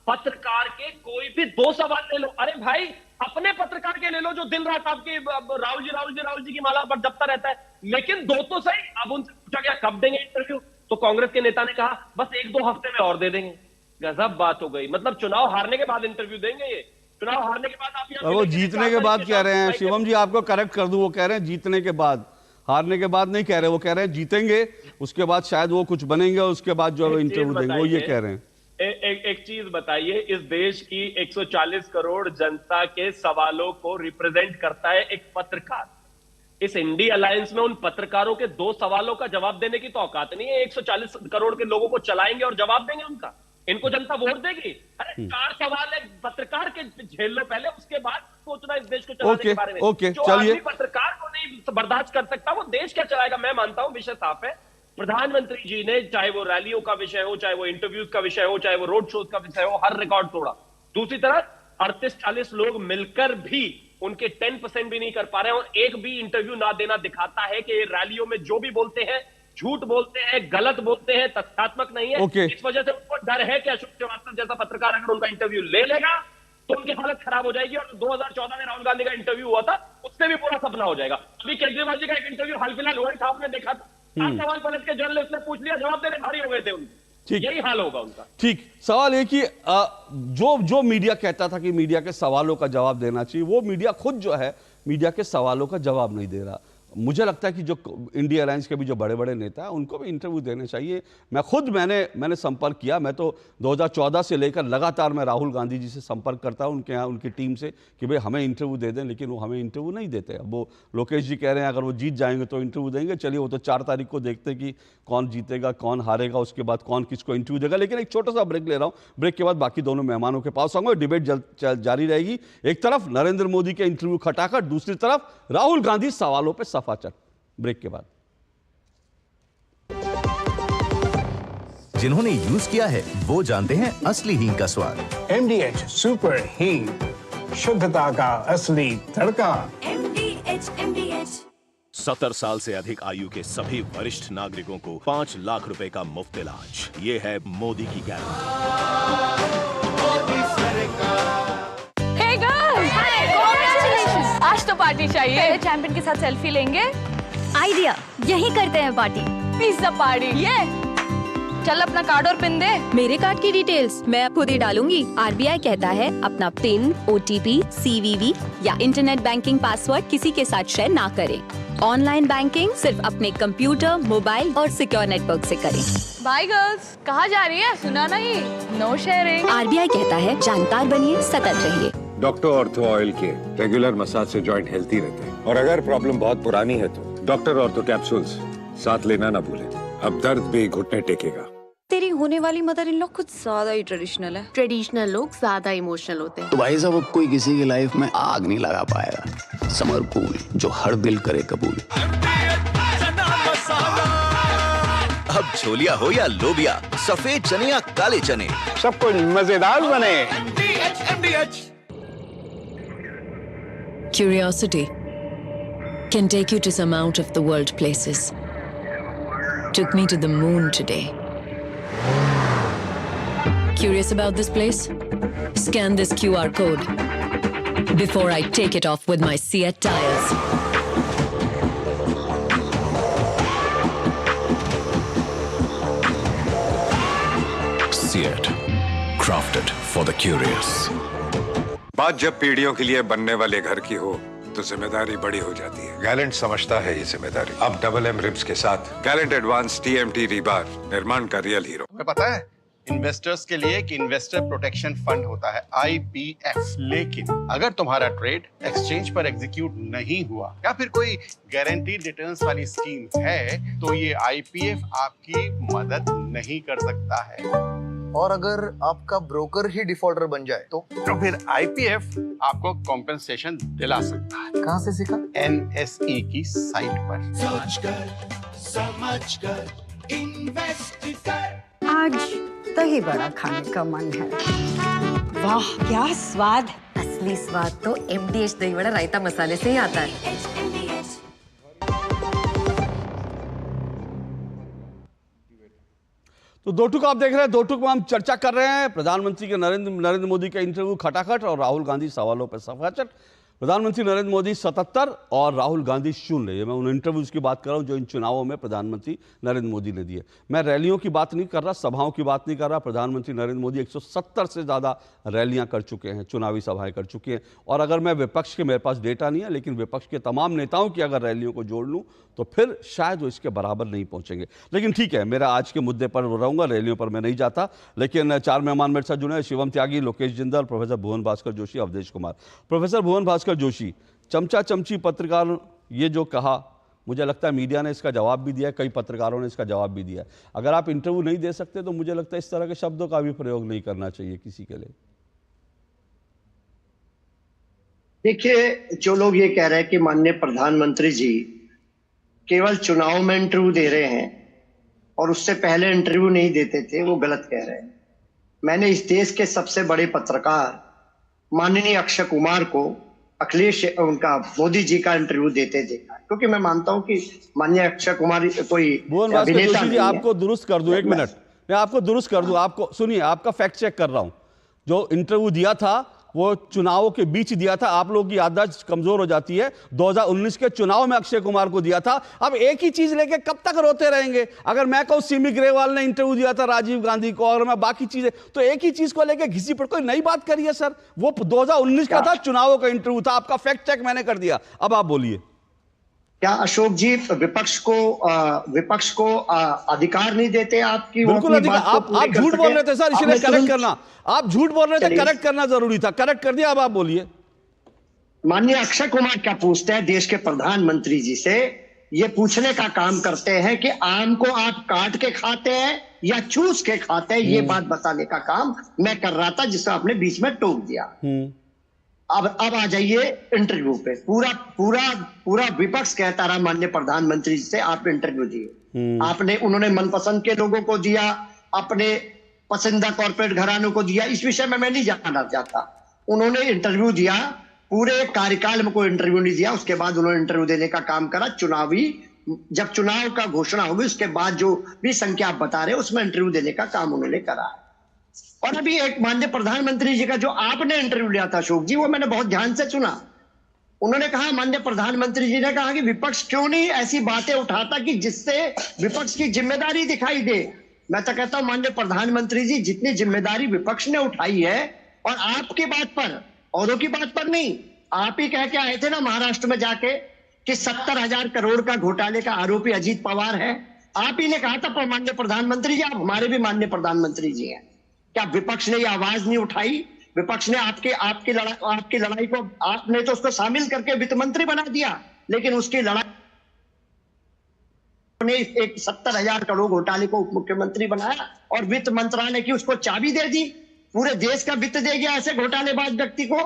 पत्रकार के कोई भी 2 सवाल ले लो। अरे भाई, अपने पत्रकार के ले लो जो दिन रात आपके राहुल जी की माला पर जपता रहता है, लेकिन 2 तो सही। अब उनसे पूछा गया कब देंगे इंटरव्यू, तो कांग्रेस के नेता ने कहा बस 1-2 हफ्ते में और दे देंगे। गजब बात हो गई। मतलब चुनाव हारने के बाद इंटरव्यू देंगे ये? चुनाव हारने के बाद आप वो जीतने के बाद कह रहे हैं। शिवम जी आपको करेक्ट कर दूं, वो कह रहे हैं जीतने के बाद, हारने के बाद नहीं कह रहे, वो कह रहे हैं जीतेंगे उसके बाद शायद वो कुछ बनेंगे, उसके बाद जो इंटरव्यू देंगे, वो ये कह रहे हैं। एक चीज बताइए, इस देश की 140 करोड़ जनता के सवालों को रिप्रेजेंट करता है एक पत्रकार। इस इंडी अलायंस में उन पत्रकारों के 2 सवालों का जवाब देने की तो औकात नहीं है। 140 करोड़ के लोगों को चलाएंगे और जवाब देंगे उनका। इनको जनता वोट देगी? अरे 4 सवाल है पत्रकार के, झेल लो पहले, उसके बाद सोचना इस देश को चलाने के बारे में। जो आदमी पत्रकार को नहीं बर्दाश्त कर सकता, वो देश क्या चलाएगा? मैं मानता हूं विषय साफ है। प्रधानमंत्री जी ने, चाहे वो रैलियों का विषय हो, चाहे वो इंटरव्यूज का विषय हो, चाहे वो रोड शोज का विषय हो, हर रिकॉर्ड तोड़ा। दूसरी तरफ 38-40 लोग मिलकर भी उनके 10% भी नहीं कर पा रहे हैं, और एक भी इंटरव्यू ना देना दिखाता है कि रैलियों में जो भी बोलते हैं झूठ बोलते हैं, गलत बोलते हैं, तथ्यात्मक नहीं है। इस वजह से उनको डर है कि अशोक श्रीवास्तव जैसा पत्रकार अगर उनका इंटरव्यू ले लेगा तो उनकी हालत खराब हो जाएगी। और 2014 में राहुल गांधी का इंटरव्यू हुआ था, उससे भी पूरा सपना हो जाएगा। अभी केजरीवाल जी का एक इंटरव्यू हाल फिलहाल हुआ था, आपने देखा था, 4 सवाल पलट के जर्नलिस्ट ने पूछ लिया, जवाब देने भारी हो गए थे उनके। यही हाल होगा उनका। ठीक, सवाल ये कि जो मीडिया कहता था कि मीडिया के सवालों का जवाब देना चाहिए, वो मीडिया खुद जो है मीडिया के सवालों का जवाब नहीं दे रहा। मुझे लगता है कि जो इंडिया अलायंस के भी जो बड़े बड़े नेता हैं उनको भी इंटरव्यू देने चाहिए। मैंने संपर्क किया, मैं तो 2014 से लेकर लगातार मैं राहुल गांधी जी से संपर्क करता हूं, उनके यहाँ उनकी टीम से कि भाई हमें इंटरव्यू दे दें, लेकिन वो हमें इंटरव्यू नहीं देते। अब वो लोकेश जी कह रहे हैं अगर वो जीत जाएंगे तो इंटरव्यू देंगे, चलिए वो तो 4 तारीख को देखते हैं कि कौन जीतेगा कौन हारेगा, उसके बाद कौन किसको इंटरव्यू देगा। लेकिन एक छोटा सा ब्रेक ले रहा हूँ, ब्रेक के बाद बाकी दोनों मेहमानों के पास आऊंगा, डिबेट जारी रहेगी। एक तरफ नरेंद्र मोदी के इंटरव्यू खटाखट, दूसरी तरफ राहुल गांधी सवालों पर सफाचट। ब्रेक के बाद जिन्होंने यूज किया है वो जानते हैं असली हींग का स्वाद। MDH सुपर हींग, शुद्धता का असली तड़का। MDH 70 साल से अधिक आयु के सभी वरिष्ठ नागरिकों को 5 लाख रुपए का मुफ्त इलाज। ये है मोदी की guarantee. Hey girls! Hi! Congratulations! आज तो पार्टी चाहिए। पहले चैंपियन के साथ सेल्फी लेंगे। आइडिया, यही करते हैं पार्टी। Pizza party. ये चल अपना कार्ड और पिन दे। मेरे कार्ड की डिटेल्स मैं खुद ही डालूंगी। RBI कहता है अपना पिन, OTP, CVV या इंटरनेट बैंकिंग पासवर्ड किसी के साथ शेयर ना करें। ऑनलाइन बैंकिंग सिर्फ अपने कंप्यूटर, मोबाइल और सिक्योर नेटवर्क से करें। Bye girls. कहाँ जा रही है? सुना नहीं? No sharing. RBI कहता है जानकार बनिए, सतर्क रहिए। डॉक्टर ऑर्थो ऑयल के रेगुलर मसाज से जॉइंट हेल्थी रहते हैं, और अगर प्रॉब्लम बहुत पुरानी है तो डॉक्टर ऑर्थो कैप्सूल्स साथ लेना ना भूलें। अब दर्द भी घुटने टेकेगा। तेरी होने वाली मदर इन लॉ कुछ ज्यादा ही ट्रेडिशनल है। ट्रेडिशनल लोग ज्यादा इमोशनल होते हैं। तो भाई साहब अब कोई किसी की लाइफ में आग नहीं लगा पाएगा। समर कूल जो हर दिल करे कबूल। अब छोलिया हो या लोबिया, सफेद चने या काले चने, सब कुछ मजेदार बने। Curiosity can take you to some out of the world places. Took me to the moon today. Curious about this place? Scan this QR code before I take it off with my Seat tires. Seat, crafted for the curious. बात जब पीढ़ियों के लिए बनने वाले घर की हो तो जिम्मेदारी बड़ी हो जाती है। गैलेंट समझता है ये जिम्मेदारी। अब डबल M रिब्स के साथ गैलेंट एडवांस TMT रीबार निर्माण का रियल हीरो। तुम्हें पता है इन्वेस्टर्स के लिए एक इन्वेस्टर प्रोटेक्शन फंड होता है IPF, लेकिन अगर तुम्हारा ट्रेड एक्सचेंज पर एग्जीक्यूट नहीं हुआ या फिर कोई गारंटीड रिटर्न्स वाली स्कीम है तो ये IPF आपकी मदद नहीं कर सकता है। और अगर आपका ब्रोकर ही डिफॉल्टर बन जाए तो फिर IPF आपको कॉम्पेंसेशन दिला सकता है। कहां से सीखा? NSE की साइट पर। समझ कर इन्वेस्ट कर। आज दही बड़ा खाने का मन है। वाह क्या स्वाद। असली स्वाद तो MDH दही बड़ा रायता मसाले से ही आता है। तो दो टुक आप देख रहे हैं, दो टुक में हम चर्चा कर रहे हैं प्रधानमंत्री के नरेंद्र मोदी का इंटरव्यू खटाखट और राहुल गांधी सवालों पर सफाचट। प्रधानमंत्री नरेंद्र मोदी 77 और राहुल गांधी 0। ये मैं उन इंटरव्यूज की बात कर रहा हूं जो इन चुनावों में प्रधानमंत्री नरेंद्र मोदी ने दिए। मैं रैलियों की बात नहीं कर रहा, सभाओं की बात नहीं कर रहा। प्रधानमंत्री नरेंद्र मोदी 170 से ज़्यादा रैलियां कर चुके हैं, चुनावी सभाएं कर चुके हैं। और अगर मैं विपक्ष के, मेरे पास डेटा नहीं है, लेकिन विपक्ष के तमाम नेताओं की अगर रैलियों को जोड़ लूँ तो फिर शायद वो इसके बराबर नहीं पहुंचेंगे। लेकिन ठीक है, मेरा आज के मुद्दे पर रहूंगा, रैलियों पर मैं नहीं जाता। लेकिन 4 मेहमान मेरे साथ जुड़े हैं, शिवम त्यागी, लोकेश जिंदल, प्रोफेसर भुवन भास्कर जोशी, अवधेश कुमार। प्रोफेसर भुवन भास्कर जोशी, चमचा चमची पत्रकार ये जो कहा, मुझे लगता है मीडिया ने इसका जवाब भी दिया है, कई पत्रकारों ने इसका जवाब भी दिया है। अगर आप इंटरव्यू नहीं दे सकते तो मुझे लगता है इस तरह के शब्दों का भी प्रयोग नहीं करना चाहिए किसी के लिए। देखिए, जो लोग ये कह रहे हैं कि माननीय प्रधानमंत्री जी केवल चुनाव में इंटरव्यू दे रहे हैं और उससे पहले इंटरव्यू नहीं देते थे, वो गलत कह रहे हैं। मैंने इस देश के सबसे बड़े पत्रकार माननीय अक्षय कुमार को अखिलेश उनका मोदी जी का इंटरव्यू देते देखा, क्योंकि मैं मानता हूं कि माननीय अक्षय कुमार कोई अभिनेता नहीं है। आपको दुरुस्त कर दूं, 1 मिनट, मैं आपको दुरुस्त कर दूं। आपको सुनिए, आपका फैक्ट चेक कर रहा हूं। जो इंटरव्यू दिया था वो चुनावों के बीच दिया था। आप लोगों की याददाश्त कमजोर हो जाती है। 2019 के चुनाव में अक्षय कुमार को दिया था। अब एक ही चीज लेके कब तक रोते रहेंगे? अगर मैं कहूं सिमी ग्रेवाल ने इंटरव्यू दिया था राजीव गांधी को, और मैं बाकी चीजें, तो एक ही चीज को लेके घिसी पर कोई नई बात करिए सर। वो 2019 का था, चुनावों का इंटरव्यू था। आपका फैक्ट चेक मैंने कर दिया, अब आप बोलिए। क्या अशोक जी विपक्ष को अधिकार नहीं देते आपकी? बिल्कुल अधिकार। आप झूठ बोल रहे थे सर, इसलिए करेक्ट करना, आप झूठ बोल रहे थे, करेक्ट करना जरूरी था, करेक्ट कर दिया। अब आप बोलिए। माननीय अक्षय कुमार क्या पूछते हैं देश के प्रधानमंत्री जी से? ये पूछने का काम करते हैं कि आम को आप काट के खाते हैं या चूस के खाते हैं, ये बात बताने का काम मैं कर रहा था, जिसे आपने बीच में टोक दिया। अब आ जाइए इंटरव्यू पे। पूरा विपक्ष कहता रहा माननीय प्रधानमंत्री जी से आप इंटरव्यू दिए। उन्होंने मनपसंद के लोगों को दिया, अपने पसंदीदा कॉर्पोरेट घरानों को दिया, इस विषय में मैं नहीं जानना चाहता। उन्होंने इंटरव्यू दिया, पूरे कार्यकाल में कोई इंटरव्यू नहीं दिया। उसके बाद उन्होंने इंटरव्यू देने का काम करा। जब चुनाव का घोषणा होगी उसके बाद जो भी संख्या आप बता रहे हैं उसमें इंटरव्यू देने का काम उन्होंने करा। और अभी एक माननीय प्रधानमंत्री जी का जो आपने इंटरव्यू लिया था अशोक जी, वो मैंने बहुत ध्यान से सुना। उन्होंने कहा, माननीय प्रधानमंत्री जी ने कहा कि विपक्ष क्यों नहीं ऐसी बातें उठाता कि जिससे विपक्ष की जिम्मेदारी दिखाई दे। मैं तो कहता हूं माननीय प्रधानमंत्री जी, जितनी जिम्मेदारी विपक्ष ने उठाई है, और आपकी बात पर, औरों की बात पर नहीं, आप ही कह के आए थे ना महाराष्ट्र में जाके कि 70,000 करोड़ का घोटाले का आरोपी अजीत पवार है। आप ही ने कहा था माननीय प्रधानमंत्री जी, आप हमारे भी माननीय प्रधानमंत्री जी हैं। क्या विपक्ष ने ये आवाज नहीं उठाई? विपक्ष ने आपकी लड़ाई को, आपने तो उसको शामिल करके वित्त मंत्री बना दिया, लेकिन उसकी लड़ाई ने एक 70,000 करोड़ घोटाले को उप मुख्यमंत्री बनाया और वित्त मंत्रालय की उसको चाबी दे दी। पूरे देश का वित्त दे गया ऐसे घोटालेबाज व्यक्ति को।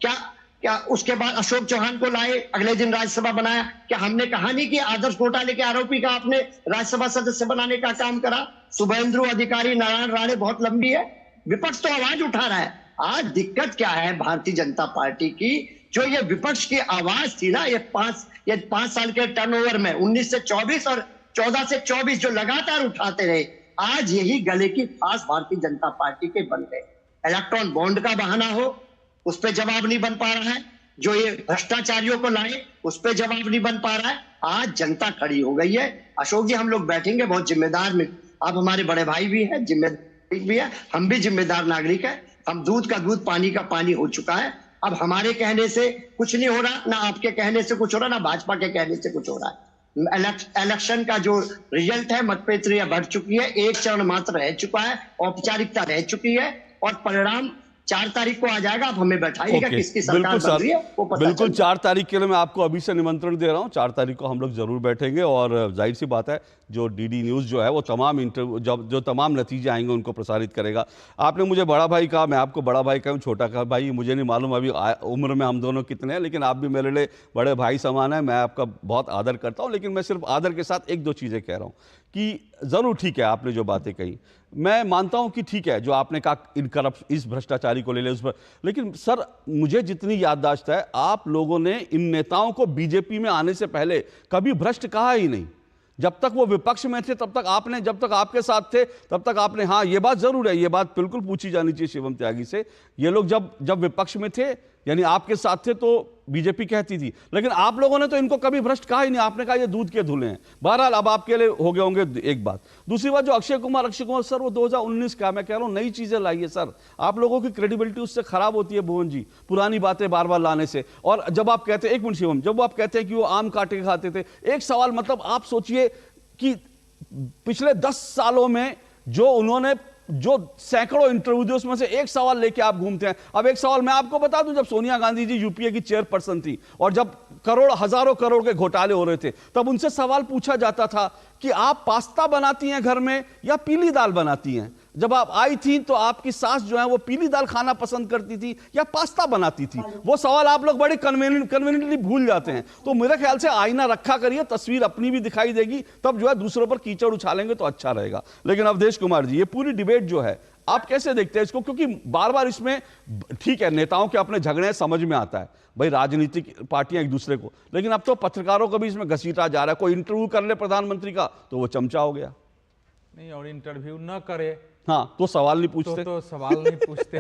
क्या उसके बाद अशोक चौहान को लाए, अगले दिन राज्यसभा बनाया? क्या हमने कहा नहीं कि आदर्श घोटाले के आरोपी का आपने राज्यसभा सदस्य बनाने का काम करा? शुभेंदु अधिकारी, नारायण राणे, बहुत लंबी है। विपक्ष तो आवाज उठा रहा है। आज दिक्कत क्या है भारतीय जनता पार्टी की? जो ये विपक्ष की आवाज थी ना, ये 5 साल के टर्नओवर में 19 से 24 और 14 से 24 जो लगातार उठाते रहे, आज यही गले की फांस भारतीय जनता पार्टी के बन गए। इलेक्ट्रॉन बॉन्ड का बहाना हो, उस पर जवाब नहीं बन पा रहा है। जो ये भ्रष्टाचारियों को लाए, उस पर जवाब नहीं बन पा रहा है। आज जनता खड़ी हो गई है। अशोक जी, हम लोग बैठेंगे बहुत जिम्मेदार में, आप हमारे बड़े भाई भी हैं, जिम्मेदार भी है, हम भी जिम्मेदार नागरिक है। हम दूध का दूध, पानी का पानी हो चुका है। अब हमारे कहने से कुछ नहीं हो रहा, ना आपके कहने से कुछ हो रहा, ना भाजपा के कहने से कुछ हो रहा है। इलेक्शन का जो रिजल्ट है, मतपेटियां बढ़ चुकी है, एक चरण मात्र रह चुका है, औपचारिकता रह चुकी है, और परिणाम 4 तारीख को आ जाएगा। आप हमें बैठाइएगा, किसकी सरकार बन रही है वो पता बिल्कुल 4 तारीख के लिए मैं आपको अभी से निमंत्रण दे रहा हूं। 4 तारीख को हम लोग जरूर बैठेंगे, और जाहिर सी बात है जो डीडी न्यूज़ जो है वो तमाम इंटरव्यू, जो तमाम नतीजे आएंगे उनको प्रसारित करेगा। आपने मुझे बड़ा भाई कहा, मैं आपको बड़ा भाई कहूँ, छोटा कहा भाई, मुझे नहीं मालूम अभी उम्र में हम दोनों कितने हैं, लेकिन आप भी मेरे लिए बड़े भाई समान हैं। मैं आपका बहुत आदर करता हूँ, लेकिन मैं सिर्फ आदर के साथ 1-2 चीज़ें कह रहा हूँ कि ज़रूर ठीक है आपने जो बातें कही, मैं मानता हूं कि ठीक है जो आपने कहा इस भ्रष्टाचारी को ले ले उस पर, लेकिन सर मुझे जितनी याददाश्त है, आप लोगों ने इन नेताओं को बीजेपी में आने से पहले कभी भ्रष्ट कहा ही नहीं। जब तक वो विपक्ष में थे तब तक आपने, जब तक आपके साथ थे तब तक आपने, हाँ ये बात जरूर है, ये बात बिल्कुल पूछी जानी चाहिए शिवम त्यागी से, ये लोग जब विपक्ष में थे यानी आपके साथ थे तो बीजेपी कहती थी, लेकिन आप लोगों ने तो इनको कभी भ्रष्ट कहा ही नहीं। आपने कहा ये दूध के धुले हैं। बहरहाल अब आपके लिए हो गए होंगे एक बात। दूसरी बात, जो अक्षय कुमार सर वो 2019 का, मैं कह रहा हूं नई चीजें लाइए सर। आप लोगों की क्रेडिबिलिटी उससे खराब होती है भुवन जी, पुरानी बातें बार बार लाने से। और जब आप कहते हैं, एक मिनट शिवम, जब आप कहते हैं कि वो आम काटे खाते थे, एक सवाल, मतलब आप सोचिए कि पिछले 10 सालों में जो सैकड़ों इंटरव्यू दिए उसमें से एक सवाल लेके आप घूमते हैं। अब एक सवाल मैं आपको बता दूं, जब सोनिया गांधी जी यूपीए की चेयरपर्सन थी और जब हजारों करोड़ के घोटाले हो रहे थे, तब उनसे सवाल पूछा जाता था कि आप पास्ता बनाती हैं घर में या पीली दाल बनाती हैं। जब आप आई थी तो आपकी सास जो है वो पीली दाल खाना पसंद करती थी या पास्ता बनाती थी। वो सवाल आप लोग बड़े कन्वीनियंटली भूल जाते हैं। तो मेरे ख्याल से आईना रखा करिए, तस्वीर अपनी भी दिखाई देगी, तब जो है दूसरों पर कीचड़ उछालेंगे तो अच्छा रहेगा। लेकिन अवधेश कुमार जी, ये पूरी डिबेट जो है आप कैसे देखते हैं इसको? क्योंकि बार बार इसमें, ठीक है नेताओं के अपने झगड़े समझ में आता है भाई, राजनीतिक पार्टियां एक दूसरे को, लेकिन अब तो पत्रकारों को भी इसमें घसीटा जा रहा है। कोई इंटरव्यू कर ले प्रधानमंत्री का तो वो चमचा हो गया नहीं, और इंटरव्यू न करे हाँ तो सवाल नहीं पूछते, तो सवाल नहीं पूछते।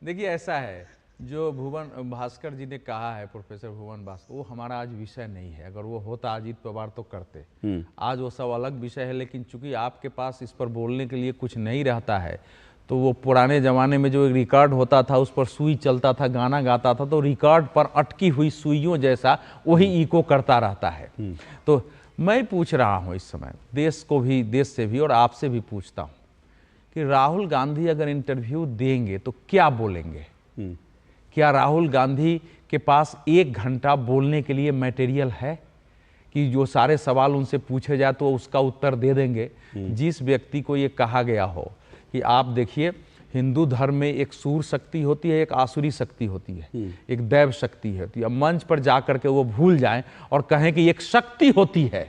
देखिए ऐसा है, जो भुवन भास्कर जी ने कहा है, प्रोफेसर भुवन भास्कर, वो हमारा आज विषय नहीं है। अगर वो होता अजीत पवार तो करते, आज वो सब अलग विषय है। लेकिन चूंकि आपके पास इस पर बोलने के लिए कुछ नहीं रहता है, तो वो पुराने ज़माने में जो एक रिकॉर्ड होता था उस पर सुई चलता था, गाना गाता था, तो रिकॉर्ड पर अटकी हुई सुइयों जैसा वही इको करता रहता है। तो मैं पूछ रहा हूँ इस समय देश को भी, देश से भी और आपसे भी पूछता हूँ कि राहुल गांधी अगर इंटरव्यू देंगे तो क्या बोलेंगे? क्या राहुल गांधी के पास 1 घंटा बोलने के लिए मटेरियल है कि जो सारे सवाल उनसे पूछे जाए तो उसका उत्तर दे देंगे? जिस व्यक्ति को ये कहा गया हो कि आप देखिए हिंदू धर्म में एक सूर शक्ति होती है, एक आसुरी शक्ति होती है, एक दैव शक्ति होती है। मंच पर जाकर के वो भूल जाएं और कहें कि एक शक्ति होती है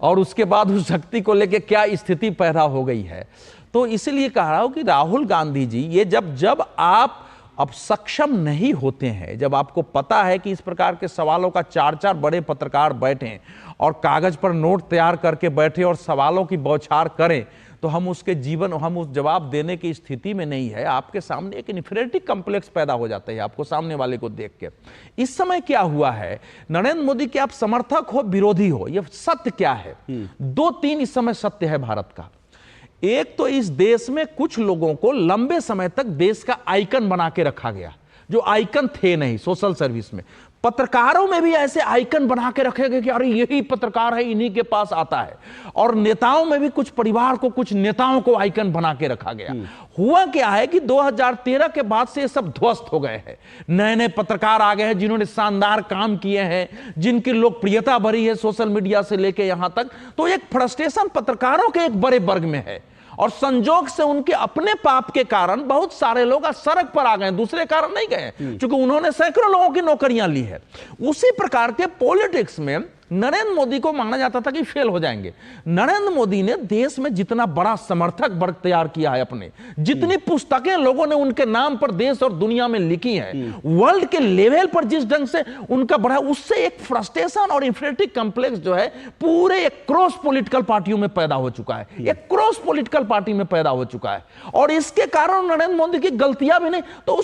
और उसके बाद उस शक्ति को लेके क्या स्थिति पैदा हो गई है। तो इसलिए कह रहा हूं कि राहुल गांधी जी, ये जब आप अब सक्षम नहीं होते हैं, जब आपको पता है कि इस प्रकार के सवालों का 4-4 बड़े पत्रकार बैठे और कागज पर नोट तैयार करके बैठे और सवालों की बौछार करें, तो हम उस जवाब देने की स्थिति में नहीं है। आपके सामने एक इन्फीरियरिटी कॉम्प्लेक्स पैदा हो जाता है आपको सामने वाले को देख के। इस समय क्या हुआ है, नरेंद्र मोदी के आप समर्थक हो विरोधी हो, यह सत्य क्या है? 2-3 इस समय सत्य है भारत का। एक तो इस देश में कुछ लोगों को लंबे समय तक देश का आइकन बना के रखा गया, जो आइकन थे नहीं सोशल सर्विस में। पत्रकारों में भी ऐसे आइकन बना के रखे गए कि अरे यही पत्रकार है, इन्हीं के पास आता है। और नेताओं में भी कुछ परिवार को, कुछ नेताओं को आइकन बना के रखा गया। हुआ क्या है कि 2013 के बाद से ये सब ध्वस्त हो गए हैं। नए नए पत्रकार आ गए हैं जिन्होंने शानदार काम किए हैं, जिनकी लोकप्रियता बढ़ी है सोशल मीडिया से लेके यहां तक। तो एक फ्रस्ट्रेशन पत्रकारों के एक बड़े वर्ग में है और संजोग से उनके अपने पाप के कारण बहुत सारे लोग आज सड़क पर आ गए, दूसरे कारण नहीं गए, क्योंकि उन्होंने सैकड़ों लोगों की नौकरियां ली है। उसी प्रकार के पॉलिटिक्स में नरेंद्र मोदी को माना जाता था कि फेल हो जाएंगे। नरेंद्र मोदी ने देश में जितना बड़ा समर्थक वर्ग तैयार किया है अपने, जितनी पुस्तकें लोगों ने उनके नाम पर देश और दुनिया में लिखी हैं, वर्ल्ड के लेवल पर जिस ढंग से उनका बढ़ा, उससे एक फ्रस्ट्रेशन और इंफीरियरिटी कॉम्प्लेक्स जो है पूरे एक क्रॉस पॉलिटिकल पार्टियों में पैदा हो चुका है, एक क्रॉस पॉलिटिकल पार्टी में पैदा हो चुका है। और इसके कारण नरेंद्र मोदी की गलतियां भी नहीं, तो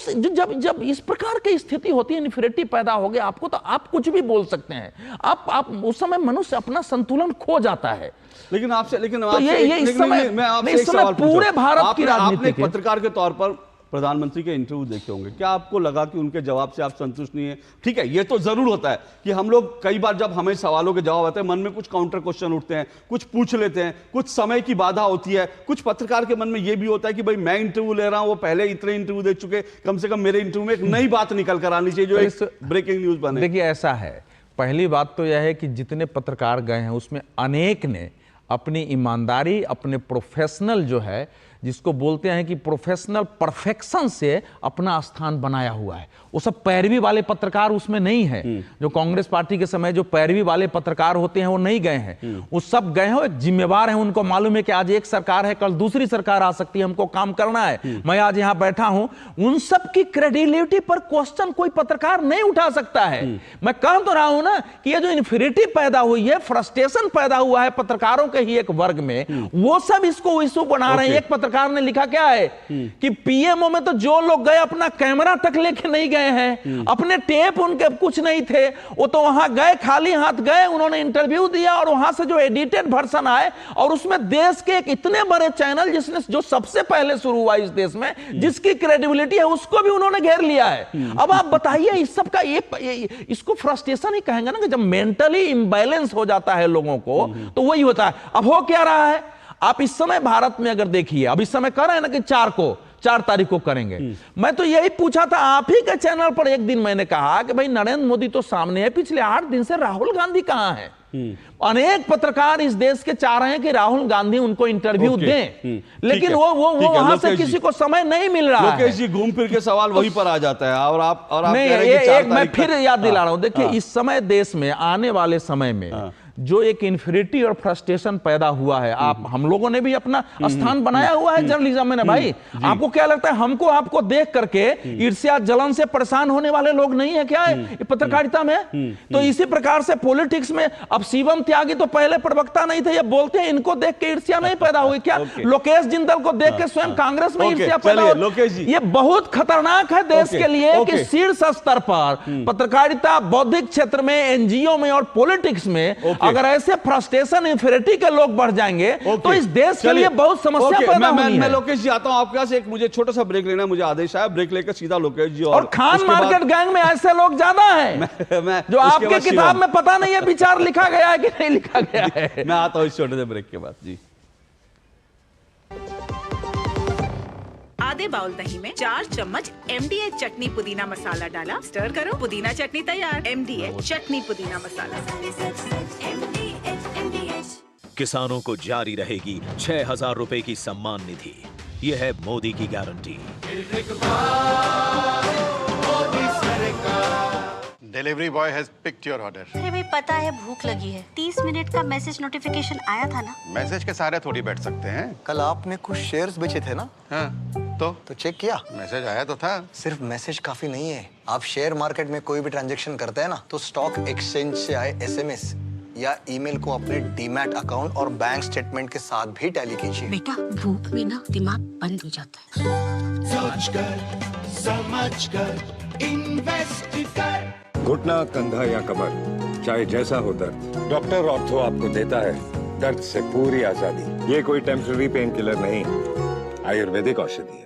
जब इस प्रकार की स्थिति होती है, इंफीरियरिटी पैदा हो गया आपको, तो आप कुछ भी बोल सकते हैं। आप उस समय मनुष्य अपना संतुलन खो जाता है। लेकिन आपसे तो ये इस समय पूरे भारत की राजनीति एक पत्रकार के तौर पर प्रधानमंत्री के इंटरव्यू देखे होंगे, क्या आपको लगा कि उनके जवाब से आप संतुष्ट नहीं है? ठीक है, ये तो जरूर होता है कि हम लोग कई बार जब हमें सवालों के जवाब आते हैं, मन में कुछ काउंटर क्वेश्चन उठते हैं, कुछ पूछ लेते हैं, कुछ समय की बाधा होती है। कुछ पत्रकार के मन में ये भी होता है कि भाई मैं इंटरव्यू ले रहा हूं, वो पहले इतने इंटरव्यू दे चुके, कम से कम मेरे इंटरव्यू में एक नई बात निकल कर आनी चाहिए जो एक ब्रेकिंग न्यूज बने। देखिए ऐसा है, पहली बात तो यह है कि जितने पत्रकार गए हैं उसमें अनेक ने अपनी ईमानदारी, अपने प्रोफेशनल जो है, जिसको बोलते हैं कि प्रोफेशनल परफेक्शन से अपना स्थान बनाया हुआ है। वो सब पैरवी वाले पत्रकार उसमें नहीं है। जो कांग्रेस पार्टी के समय जो पैरवी वाले पत्रकार होते हैं वो नहीं गए हैं, वो सब गए हैं, एक जिम्मेवार है। उनको मालूम है कि आज एक सरकार है, कल दूसरी सरकार आ सकती है, हमको काम करना है। मैं आज यहां बैठा हूं, उन सब की क्रेडिबिलिटी पर क्वेश्चन कोई पत्रकार नहीं उठा सकता है। मैं कह तो रहा हूं ना कि ये जो इन्फीरियरिटी पैदा हुई है, फ्रस्ट्रेशन पैदा हुआ है पत्रकारों के ही एक वर्ग में, वो सब इसको इशू बना रहे हैं। एक पत्रकार ने लिखा क्या है कि पीएमओ में तो जो लोग गए अपना कैमरा तक लेके नहीं गए हैं, अपने टेप उनके कुछ नहीं थे, वो तो वहां गए खाली हाथ गए, उन्होंने इंटरव्यू दिया और वहां से जो एडिटेड वर्जन आए और उसमें देश के एक इतने बड़े चैनल जिसने जो सबसे पहले शुरू हुआ इस देश में, जिसकी क्रेडिबिलिटी है, उसको भी उन्होंने घेर लिया है। अब आप बताइए इस सब का इसको फ्रस्ट्रेशन ही कहेंगे ना, कि जब मेंटली इंबैलेंस हो जाता है लोगों को तो वही होता है। अब हो क्या रहा है, आप इस समय भारत में अगर देखिए, अब इस समय कह रहे हैं ना कि 4 तारीख को करेंगे। मैं तो यही पूछा था, आप ही के चैनल पर एक दिन मैंने कहा कि भाई नरेंद्र मोदी तो सामने है, पिछले 8 दिन से राहुल गांधी कहां है? अनेक पत्रकार इस देश के चाह रहे हैं कि राहुल गांधी उनको इंटरव्यू दें, लेकिन वो वहां से किसी को समय नहीं मिल रहा है। लोकेश जी घूम फिर के सवाल वहीं पर आ जाता है और आप नहीं, एक मैं फिर याद दिला रहा हूं, देखिए इस समय देश में आने वाले समय में जो एक इन्फीरियरिटी और फ्रस्ट्रेशन पैदा हुआ है, आप हम लोगों ने भी अपना स्थान बनाया हुआ है जर्नलिज्म में ना भाई। आपको क्या लगता है, हमको आपको देख करके ईर्ष्या जलन से परेशान होने वाले लोग नहीं है क्या है पत्रकारिता में? तो इसी प्रकार से पॉलिटिक्स में अब शिवम त्यागी तो पहले प्रवक्ता नहीं थे, ये बोलते हैं इनको देख के ईर्ष्या नहीं पैदा हुई क्या? लोकेश जिंदल को देख के स्वयं कांग्रेस में ईर्ष्या पैदा हुई। ये बहुत खतरनाक है देश के लिए कि शीर्ष स्तर पर पत्रकारिता, बौद्धिक क्षेत्र में, एनजीओ में और पॉलिटिक्स में अगर ऐसे फ्रस्ट्रेशन इंफिनिटी के लोग बढ़ जाएंगे तो इस देश के लिए बहुत समस्या पैदा होनी है। मैं लोकेश जी आता हूं आपके पास, एक मुझे छोटा सा ब्रेक लेना है, मुझे आदेश आया, ब्रेक लेकर सीधा लोकेश जी। और खान मार्केट गैंग में ऐसे लोग ज्यादा हैं मैं जो आपके किताब में पता नहीं है विचार लिखा गया है कि नहीं लिखा गया है। मैं आता हूं इस छोटे से ब्रेक के बाद जी। आधे बाउल दही में 4 चम्मच MDH चटनी पुदीना मसाला डाला, स्टर करो, पुदीना चटनी तैयार। MDH चटनी पुदीना मसाला। किसानों को जारी रहेगी 6,000 रुपए की सम्मान निधि। ये है मोदी की guarantee. Delivery boy has picked your order. अरे भाई पता है भूख लगी है, 30 मिनट का मैसेज नोटिफिकेशन आया था ना। मैसेज के सारे थोड़ी बैठ सकते हैं। कल आपने कुछ शेयर्स बेचे थे ना? हाँ, तो चेक किया? मैसेज आया तो था। सिर्फ मैसेज काफी नहीं है। आप शेयर मार्केट में कोई भी ट्रांजैक्शन करते हैं ना, तो स्टॉक एक्सचेंज से आए SMS या ईमेल को अपने डीमैट अकाउंट और बैंक स्टेटमेंट के साथ भी टैली कीजिए। बेटा भूख में ना दिमाग बंद हो जाता है। सोच कर समझ कर इन्वेस्ट कर। घुटना, कंधा या कमर, चाहे जैसा हो दर्द, डॉक्टर ऑर्थो आपको देता है दर्द से पूरी आजादी। ये कोई टेम्पररी पेन किलर नहीं, आयुर्वेदिक औषधि है।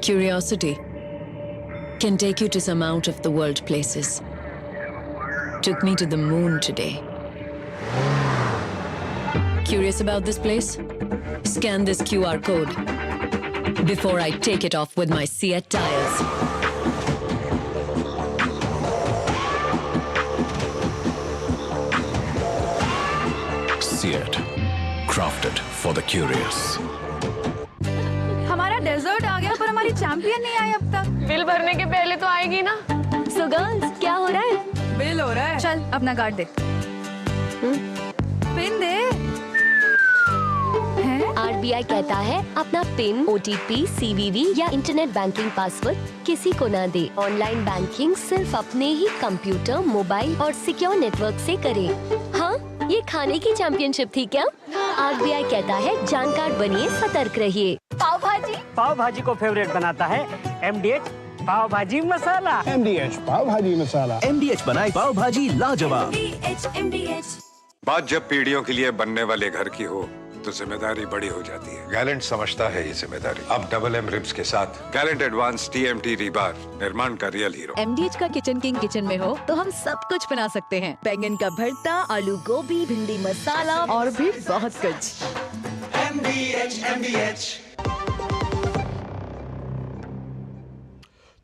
Curiosity can take you to some out of the world places. Took me to the moon today. Curious about this place? Scan this QR code before I take it off with my Seat tires. Seat, crafted for the curious. हमारा desert आ गया पर हमारी champion नहीं आई अब तक। Bill भरने के पहले तो आएगी ना। So girls, क्या हो रहा है? बिल हो रहा है। चल अपना कार्ड दे। पिन दे। RBI कहता है अपना पिन, OTP, CVV या इंटरनेट बैंकिंग पासवर्ड किसी को ना दे। ऑनलाइन बैंकिंग सिर्फ अपने ही कंप्यूटर, मोबाइल और सिक्योर नेटवर्क से करे। हाँ, ये खाने की चैंपियनशिप थी क्या? RBI कहता है जानकार बनिए, सतर्क रहिए। पाव भाजी को फेवरेट बनाता है MDH पाव भाजी मसाला। MDH पाव भाजी मसाला। MDH बनाए पाव भाजी लाजवाब। बात जब पीढ़ियों के लिए बनने वाले घर की हो तो जिम्मेदारी बड़ी हो जाती है। गैलेंट समझता है ये जिम्मेदारी। अब डबल M रिब्स के साथ गैलेंट एडवांस TMT रीबार, निर्माण का रियल हीरो। MDH का किचन किंग किचन में हो तो हम सब कुछ बना सकते हैं। बैंगन का भरता, आलू गोभी, भिंडी मसाला और भी बहुत कुछ। MDH।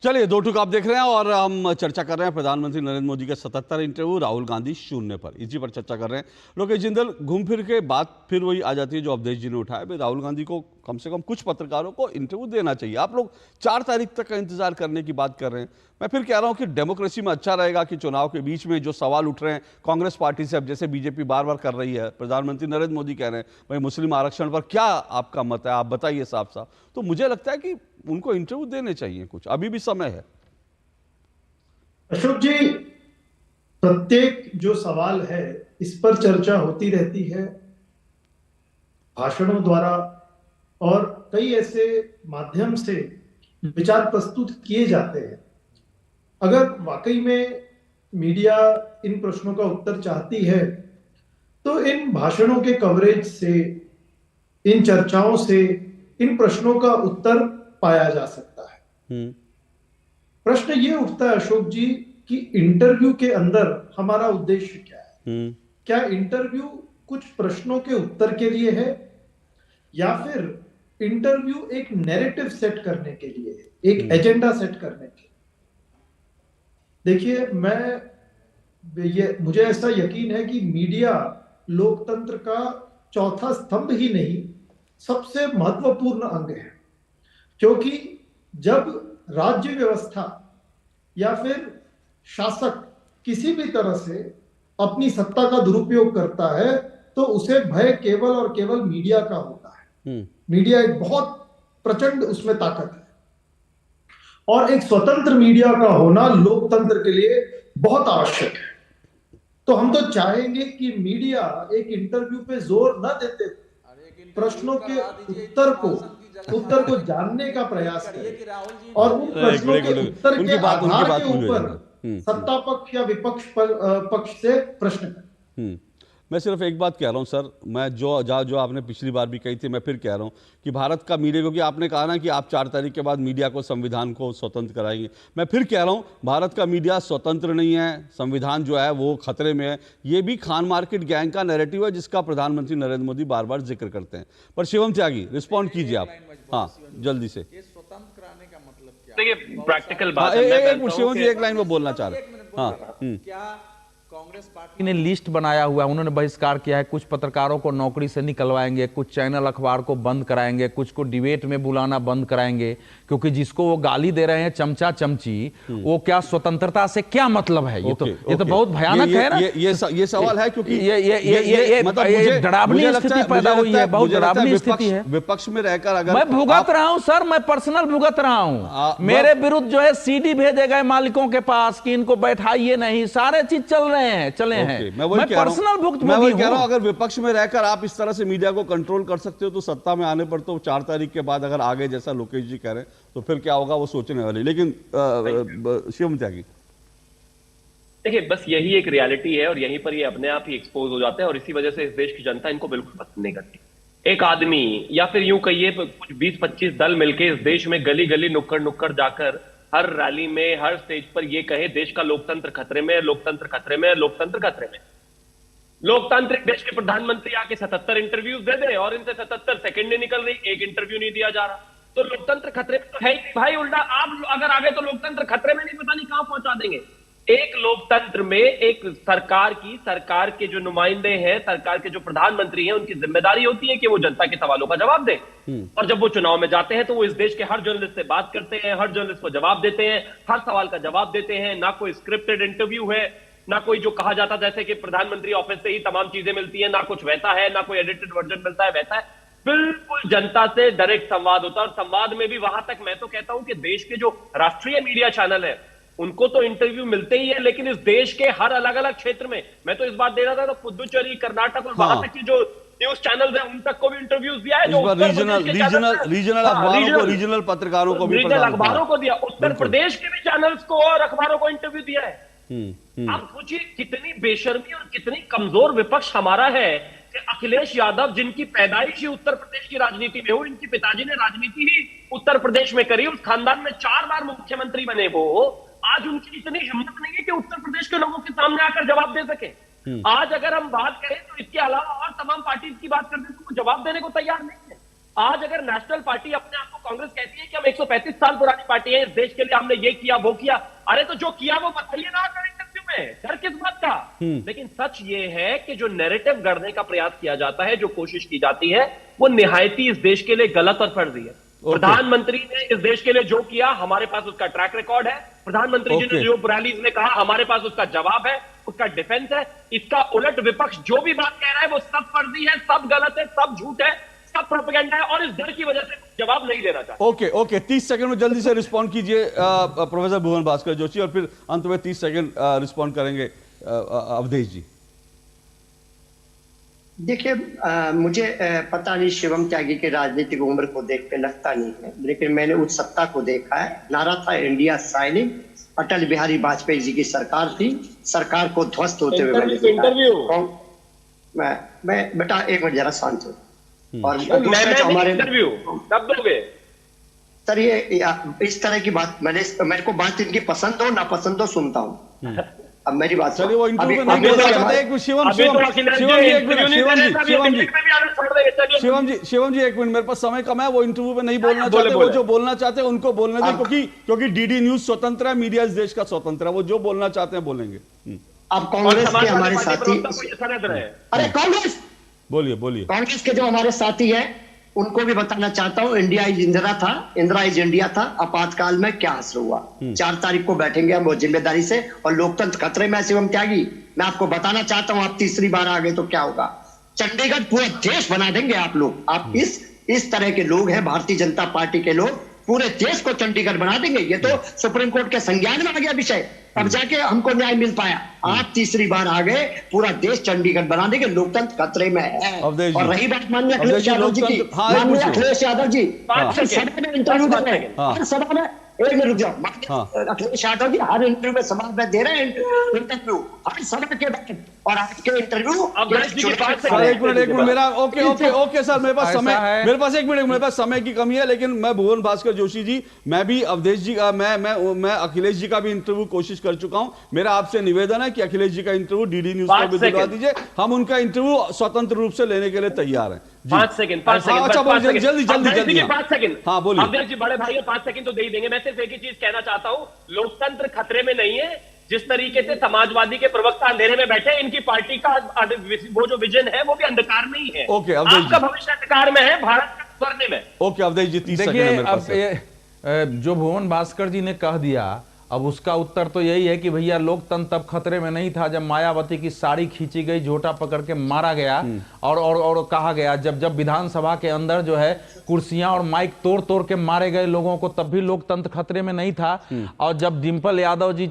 चलिए, दो टूक आप देख रहे हैं और हम चर्चा कर रहे हैं प्रधानमंत्री नरेंद्र मोदी के 77 इंटरव्यू, राहुल गांधी शून्य पर। इसी पर चर्चा कर रहे हैं। लोकेश जिंदल, घूम फिर के बात फिर वही आ जाती है जो अवधेश जी ने उठाया। भाई राहुल गांधी को कम से कम कुछ पत्रकारों को इंटरव्यू देना चाहिए। आप लोग 4 तारीख तक का इंतजार करने की बात कर रहे हैं। मैं फिर कह रहा हूं कि डेमोक्रेसी में अच्छा रहेगा कि चुनाव के बीच में जो सवाल उठ रहे हैं कांग्रेस पार्टी से, अब जैसे बीजेपी बार बार कर रही है, प्रधानमंत्री नरेंद्र मोदी कह रहे हैं भाई मुस्लिम आरक्षण पर क्या आपका मत है, आप बताइए साफ साफ। तो मुझे लगता है कि उनको इंटरव्यू देने चाहिए कुछ, अभी भी समय है। अशोक जी, प्रत्येक जो सवाल है इस पर चर्चा होती रहती है भाषणों द्वारा, और कई ऐसे माध्यम से विचार प्रस्तुत किए जाते हैं। अगर वाकई में मीडिया इन प्रश्नों का उत्तर चाहती है तो इन भाषणों के कवरेज से, इन चर्चाओं से इन प्रश्नों का उत्तर पाया जा सकता है। प्रश्न ये उठता है अशोक जी कि इंटरव्यू के अंदर हमारा उद्देश्य क्या है? क्या इंटरव्यू कुछ प्रश्नों के उत्तर के लिए है या फिर इंटरव्यू एक नैरेटिव सेट करने के लिए है, एक एजेंडा सेट करने के लिए? देखिए, मुझे ऐसा यकीन है कि मीडिया लोकतंत्र का चौथा स्तंभ ही नहीं, सबसे महत्वपूर्ण अंग है। क्योंकि जब राज्य व्यवस्था या फिर शासक किसी भी तरह से अपनी सत्ता का दुरुपयोग करता है तो उसे भय केवल और केवल मीडिया का होता है। मीडिया एक बहुत प्रचंड उसमें ताकत है, और एक स्वतंत्र मीडिया का होना लोकतंत्र के लिए बहुत आवश्यक है। तो हम तो चाहेंगे कि मीडिया एक इंटरव्यू पे जोर न देते प्रश्नों के उत्तर को जानने का प्रयास करे और उन प्रश्नों के उत्तर के आधार के ऊपर सत्ता पक्ष या विपक्ष पक्ष से प्रश्न करें। मैं सिर्फ एक बात कह रहा हूं सर, मैं जो आपने पिछली बार भी कही थी, मैं फिर कह रहा हूं कि भारत का मीडिया, क्योंकि आपने कहा ना कि आप 4 तारीख के बाद मीडिया को, संविधान को स्वतंत्र कराएंगे, मैं फिर कह रहा हूं भारत का मीडिया स्वतंत्र नहीं है, संविधान जो है वो खतरे में है। ये भी खान मार्केट गैंग का नैरेटिव है जिसका प्रधानमंत्री नरेंद्र मोदी बार बार जिक्र करते हैं। पर शिवम त्यागी, रिस्पॉन्ड कीजिए आप, हाँ जल्दी से। देखिए प्रैक्टिकल बात शिवम जी एक लाइन में बोलना चाह रहे हैं। हाँ, क्या कांग्रेस पार्टी ने लिस्ट बनाया हुआ है, उन्होंने बहिष्कार किया है, कुछ पत्रकारों को नौकरी से निकलवाएंगे, कुछ चैनल अखबार को बंद कराएंगे, कुछ को डिबेट में बुलाना बंद कराएंगे, क्योंकि जिसको वो गाली दे रहे हैं चमचा चमची, वो क्या स्वतंत्रता से क्या मतलब है? ये तो बहुत भयानक है ना। ये सवाल है, क्योंकि ये डरावनी स्थिति पैदा हुई है, बहुत डरावनी स्थिति है। विपक्ष में रहकर अगर मैं भुगत रहा हूं सर, मैं पर्सनल भुगत रहा हूं, मेरे विरुद्ध जो है सीडी भेजे गए मालिकों के पास कि इनको बैठाइए नहीं, सारे चीज चले हैं। मैं पर्सनल भुक्तभोगी कह रहा हूं, अगर विपक्ष में रहकर आप इस तरह से मीडिया को कंट्रोल कर सकते हो, तो सत्ता में आने पर तो 4 तारीख के बाद अगर आगे जैसा लोकेश जी कह रहे हैं तो फिर क्या होगा वो सोचने वाले। लेकिन शिवम त्यागी, देखिए बस यही एक रियलिटी है और यहीं पर ये अपने आप ही एक्सपोज हो जाते हैं और इसी वजह से इस देश की जनता इनको बिल्कुल पसंद नहीं करती। एक आदमी या फिर यूं कहिए कुछ 20-25 दल मिलके इस देश में गली गली नुक्कड़ नुक्कड़ जाकर हर रैली में, हर स्टेज पर ये कहे देश का लोकतंत्र खतरे में, लोकतंत्र खतरे में, लोकतंत्र खतरे में। लोकतांत्रिक देश के प्रधानमंत्री आके 77 इंटरव्यूज दे दे और इनसे 77 सेकंड नहीं निकल रही, एक इंटरव्यू नहीं दिया जा रहा, तो लोकतंत्र खतरे में तो है ही भाई। उल्टा आप अगर आगे तो लोकतंत्र खतरे में नहीं, पता नहीं कहां पहुंचा देंगे। एक लोकतंत्र में एक सरकार के जो नुमाइंदे हैं, सरकार के जो प्रधानमंत्री हैं, उनकी जिम्मेदारी होती है कि वो जनता के सवालों का जवाब दें। और जब वो चुनाव में जाते हैं तो वो इस देश के हर जर्नलिस्ट से बात करते हैं, हर जर्नलिस्ट को जवाब देते हैं, हर सवाल का जवाब देते हैं। ना कोई स्क्रिप्टेड इंटरव्यू है, ना कोई जो कहा जाता जैसे कि प्रधानमंत्री ऑफिस से ही तमाम चीजें मिलती है, ना कुछ वैसा है, ना कोई एडिटेड वर्जन मिलता है वैसा है। बिल्कुल जनता से डायरेक्ट संवाद होता है और संवाद में भी वहां तक मैं तो कहता हूं कि देश के जो राष्ट्रीय मीडिया चैनल है उनको तो इंटरव्यू मिलते ही है, लेकिन इस देश के हर अलग अलग क्षेत्र में, मैं तो इस बात दे रहा था, तो पुदुचेरी, कर्नाटक और वहां तक की जो न्यूज चैनल्स हैं उन तक को भी इंटरव्यूज दिया है, जो रीजनल अखबारों को, रीजनल पत्रकारों को भी, अखबारों को दिया, उत्तर प्रदेश के भी चैनल्स को और अखबारों को इंटरव्यू दिया है। आप सोचिए कितनी बेशर्मी और कितनी कमजोर विपक्ष हमारा है कि अखिलेश यादव, जिनकी पैदाइश ही उत्तर प्रदेश की राजनीति में हो, इनके पिताजी ने राजनीति ही उत्तर प्रदेश में करी, उस खानदान में 4 बार मुख्यमंत्री बने, वो आज उनकी इतनी हिम्मत नहीं है कि उत्तर प्रदेश के लोगों के सामने आकर जवाब दे सके। आज अगर हम बात करें तो इसके अलावा और तमाम पार्टी की बात करते हैं तो वो जवाब देने को तैयार नहीं है। आज अगर नेशनल पार्टी अपने आप को कांग्रेस कहती है कि हम 135 साल पुरानी पार्टी है, इस देश के लिए हमने ये किया वो किया, अरे तो जो किया वो बताइए ना अगर इंटरव्यू में, डर किस बात का। लेकिन सच ये है कि जो नैरेटिव गढ़ने का प्रयास किया जाता है, जो कोशिश की जाती है, वो निहायती इस देश के लिए गलत और फर्जी है। प्रधानमंत्री ने इस देश के लिए जो किया, हमारे पास उसका ट्रैक रिकॉर्ड है। प्रधानमंत्री जी ने जो रैलीज में कहा, हमारे पास उसका जवाब है, उसका डिफेंस है। इसका उलट विपक्ष जो भी बात कह रहा है वो सब फर्जी है, सब गलत है, सब झूठ है, सब प्रोपेगेंडा है और इस डर की वजह से जवाब नहीं देना चाहते। ओके 30 सेकंड में जल्दी से रिस्पॉन्ड कीजिए प्रोफेसर भुवन भास्कर जोशी, और फिर अंत में 30 सेकंड रिस्पॉन्ड करेंगे अवधेश जी। देखिए मुझे पता नहीं शिवम त्यागी के राजनीतिक उम्र को देख के लगता नहीं है, लेकिन मैंने उस सत्ता को देखा है। नारा था इंडिया साइनिंग, अटल बिहारी वाजपेयी जी की सरकार थी, सरकार को ध्वस्त होते हुए मैं बेटा एक मिनट जरा शांत हो। और हमारे इंटरव्यू कब दोगे सर? ये इस तरह की बात मेरे को बात इनकी पसंद हो ना पसंद हो सुनता हूँ। अब मेरी बात चलिए, वो इंटरव्यू में नहीं बोलना चाहते हैं। शिवम जी एक मिनट, मेरे पास समय कम है। वो इंटरव्यू में नहीं बोलना चाहते, वो जो बोलना चाहते हैं उनको बोलने दें, क्योंकि डीडी न्यूज स्वतंत्र है, मीडिया इस देश का स्वतंत्र है, वो जो बोलना चाहते हैं बोलेंगे। अब कांग्रेस के हमारे साथी, अरे कांग्रेस बोलिए कांग्रेस के जो हमारे साथी हैं उनको भी बताना चाहता हूं, इंडिया इज इंडिया था, आपातकाल में क्या असर हुआ। 4 तारीख को बैठेंगे हम वो जिम्मेदारी से, और लोकतंत्र खतरे में। शिवम त्यागी, मैं आपको बताना चाहता हूं, आप तीसरी बार आ गए तो क्या होगा, चंडीगढ़ पूरा देश बना देंगे आप लोग। आप इस तरह के लोग हैं, भारतीय जनता पार्टी के लोग, पूरे देश को चंडीगढ़ बना देंगे। ये तो सुप्रीम कोर्ट के संज्ञान में आ गया विषय, अब जाके हमको न्याय मिल पाया। आप तीसरी बार आ गए, पूरा देश चंडीगढ़ बना देंगे, लोकतंत्र खतरे में है। और रही बात माननीय अखिलेश यादव जी की, माननीय अखिलेश यादव जी सभा में इंटरव्यू दे रहे हैं, हर सभा में एक मिनट रुक जाओ। अखिलेश यादव जी हर इंटरव्यू में सवाल में दे रहे हैं, इंटरव्यू हर समय के बाद, और आज के इंटरव्यू एक मिनट मेरा ओके सर, मेरे पास समय, मेरे पास 1 मिनट, मेरे पास समय की कमी है, लेकिन मैं भुवन भास्कर जोशी जी, मैं भी अवधेश जी का, मैं अखिलेश जी का भी इंटरव्यू कोशिश कर चुका हूं। मेरा आपसे निवेदन है कि अखिलेश जी का इंटरव्यू डीडी न्यूज पर भी दिलवा दीजिए, हम उनका इंटरव्यू स्वतंत्र रूप से लेने के लिए तैयार हैं। 5 सेकंड अच्छा बोलिए, जल्दी 5 सेकंड। हाँ बोलिए। अवधेश जी बड़े भाई 5 सेकंड तो दे ही देंगे। मैं सिर्फ एक ही चीज कहना चाहता हूं, लोकतंत्र खतरे में नहीं है। जिस तरीके से समाजवादी के प्रवक्ता अंधेरे में बैठे, इनकी पार्टी का वो जो विजन है वो भी अंधकार में ही है। ओके, आपका भविष्य अंधकार में है, भारत का स्वर्णिम है। ओके अवधेश जी, 30 सेकंड है मेरे पास। देखिए, जो भुवन भास्कर जी ने कह दिया, अब उसका उत्तर तो यही है कि भैया लोकतंत्र तब खतरे में नहीं था जब मायावती की साड़ी खींची गई, झोटा पकड़ के मारा गया, और कहा गया जब विधानसभा के अंदर जो है कुर्सियां और माइक तोड़ तोड़ के मारे गए लोगों को, तब भी लोकतंत्र खतरे में नहीं था। और जब डिंपल यादव जी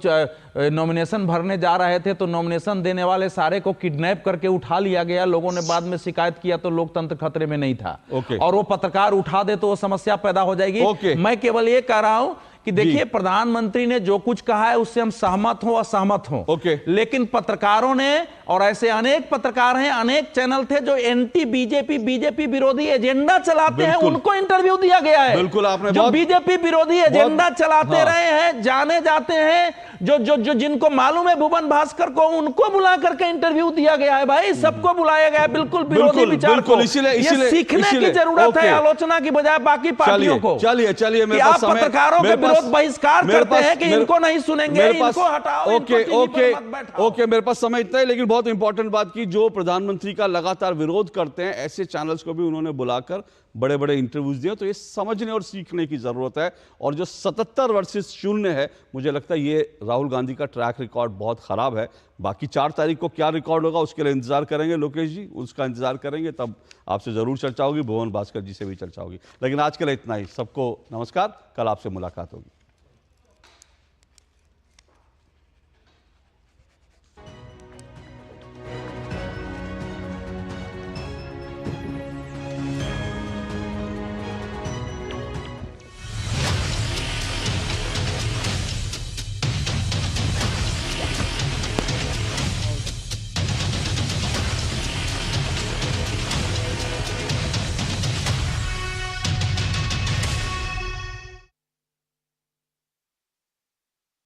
नॉमिनेशन भरने जा रहे थे तो नॉमिनेशन देने वाले सारे को किडनैप करके उठा लिया गया, लोगों ने बाद में शिकायत किया तो लोकतंत्र खतरे में नहीं था। और वो पत्रकार उठा दे तो वो समस्या पैदा हो जाएगी। मैं केवल ये कह रहा हूं कि देखिए, प्रधानमंत्री ने जो कुछ कहा है उससे हम सहमत हो, असहमत हो, लेकिन पत्रकारों ने, और ऐसे अनेक पत्रकार हैं, अनेक चैनल थे जो एंटी बीजेपी विरोधी एजेंडा चलाते हैं, उनको इंटरव्यू दिया गया है। बिल्कुल, आपने जो बीजेपी विरोधी एजेंडा चलाते रहे हैं, जाने जाते हैं, जो जिनको मालूम है भुवन भास्कर को, उनको बुला करके इंटरव्यू दिया गया है। भाई सबको बुलाया गया है, बिल्कुल विरोधी विचार को। ये सीखने की जरूरत है, आलोचना की बजाय बाकी पार्टियों को। चलिए आप पत्रकारों के विरोध बहिष्कार करते हैं कि इनको नहीं सुनेंगे, इनको हटाओ। ओके, मेरे पास समय इतना है, लेकिन बहुत इंपॉर्टेंट बात की, जो प्रधानमंत्री का लगातार विरोध करते हैं ऐसे चैनल्स को भी उन्होंने बुलाकर बड़े बड़े इंटरव्यूज दिए। तो ये समझने और सीखने की जरूरत है। और जो 77 वर्सेस 0 है, मुझे लगता है ये राहुल गांधी का ट्रैक रिकॉर्ड बहुत खराब है। बाकी 4 तारीख को क्या रिकॉर्ड होगा उसके लिए इंतजार करेंगे लोकेश जी, उसका इंतजार करेंगे, तब आपसे जरूर चर्चा होगी, भुवन भास्कर जी से भी चर्चा होगी। लेकिन आज के लिए इतना ही। सबको नमस्कार, कल आपसे मुलाकात होगी।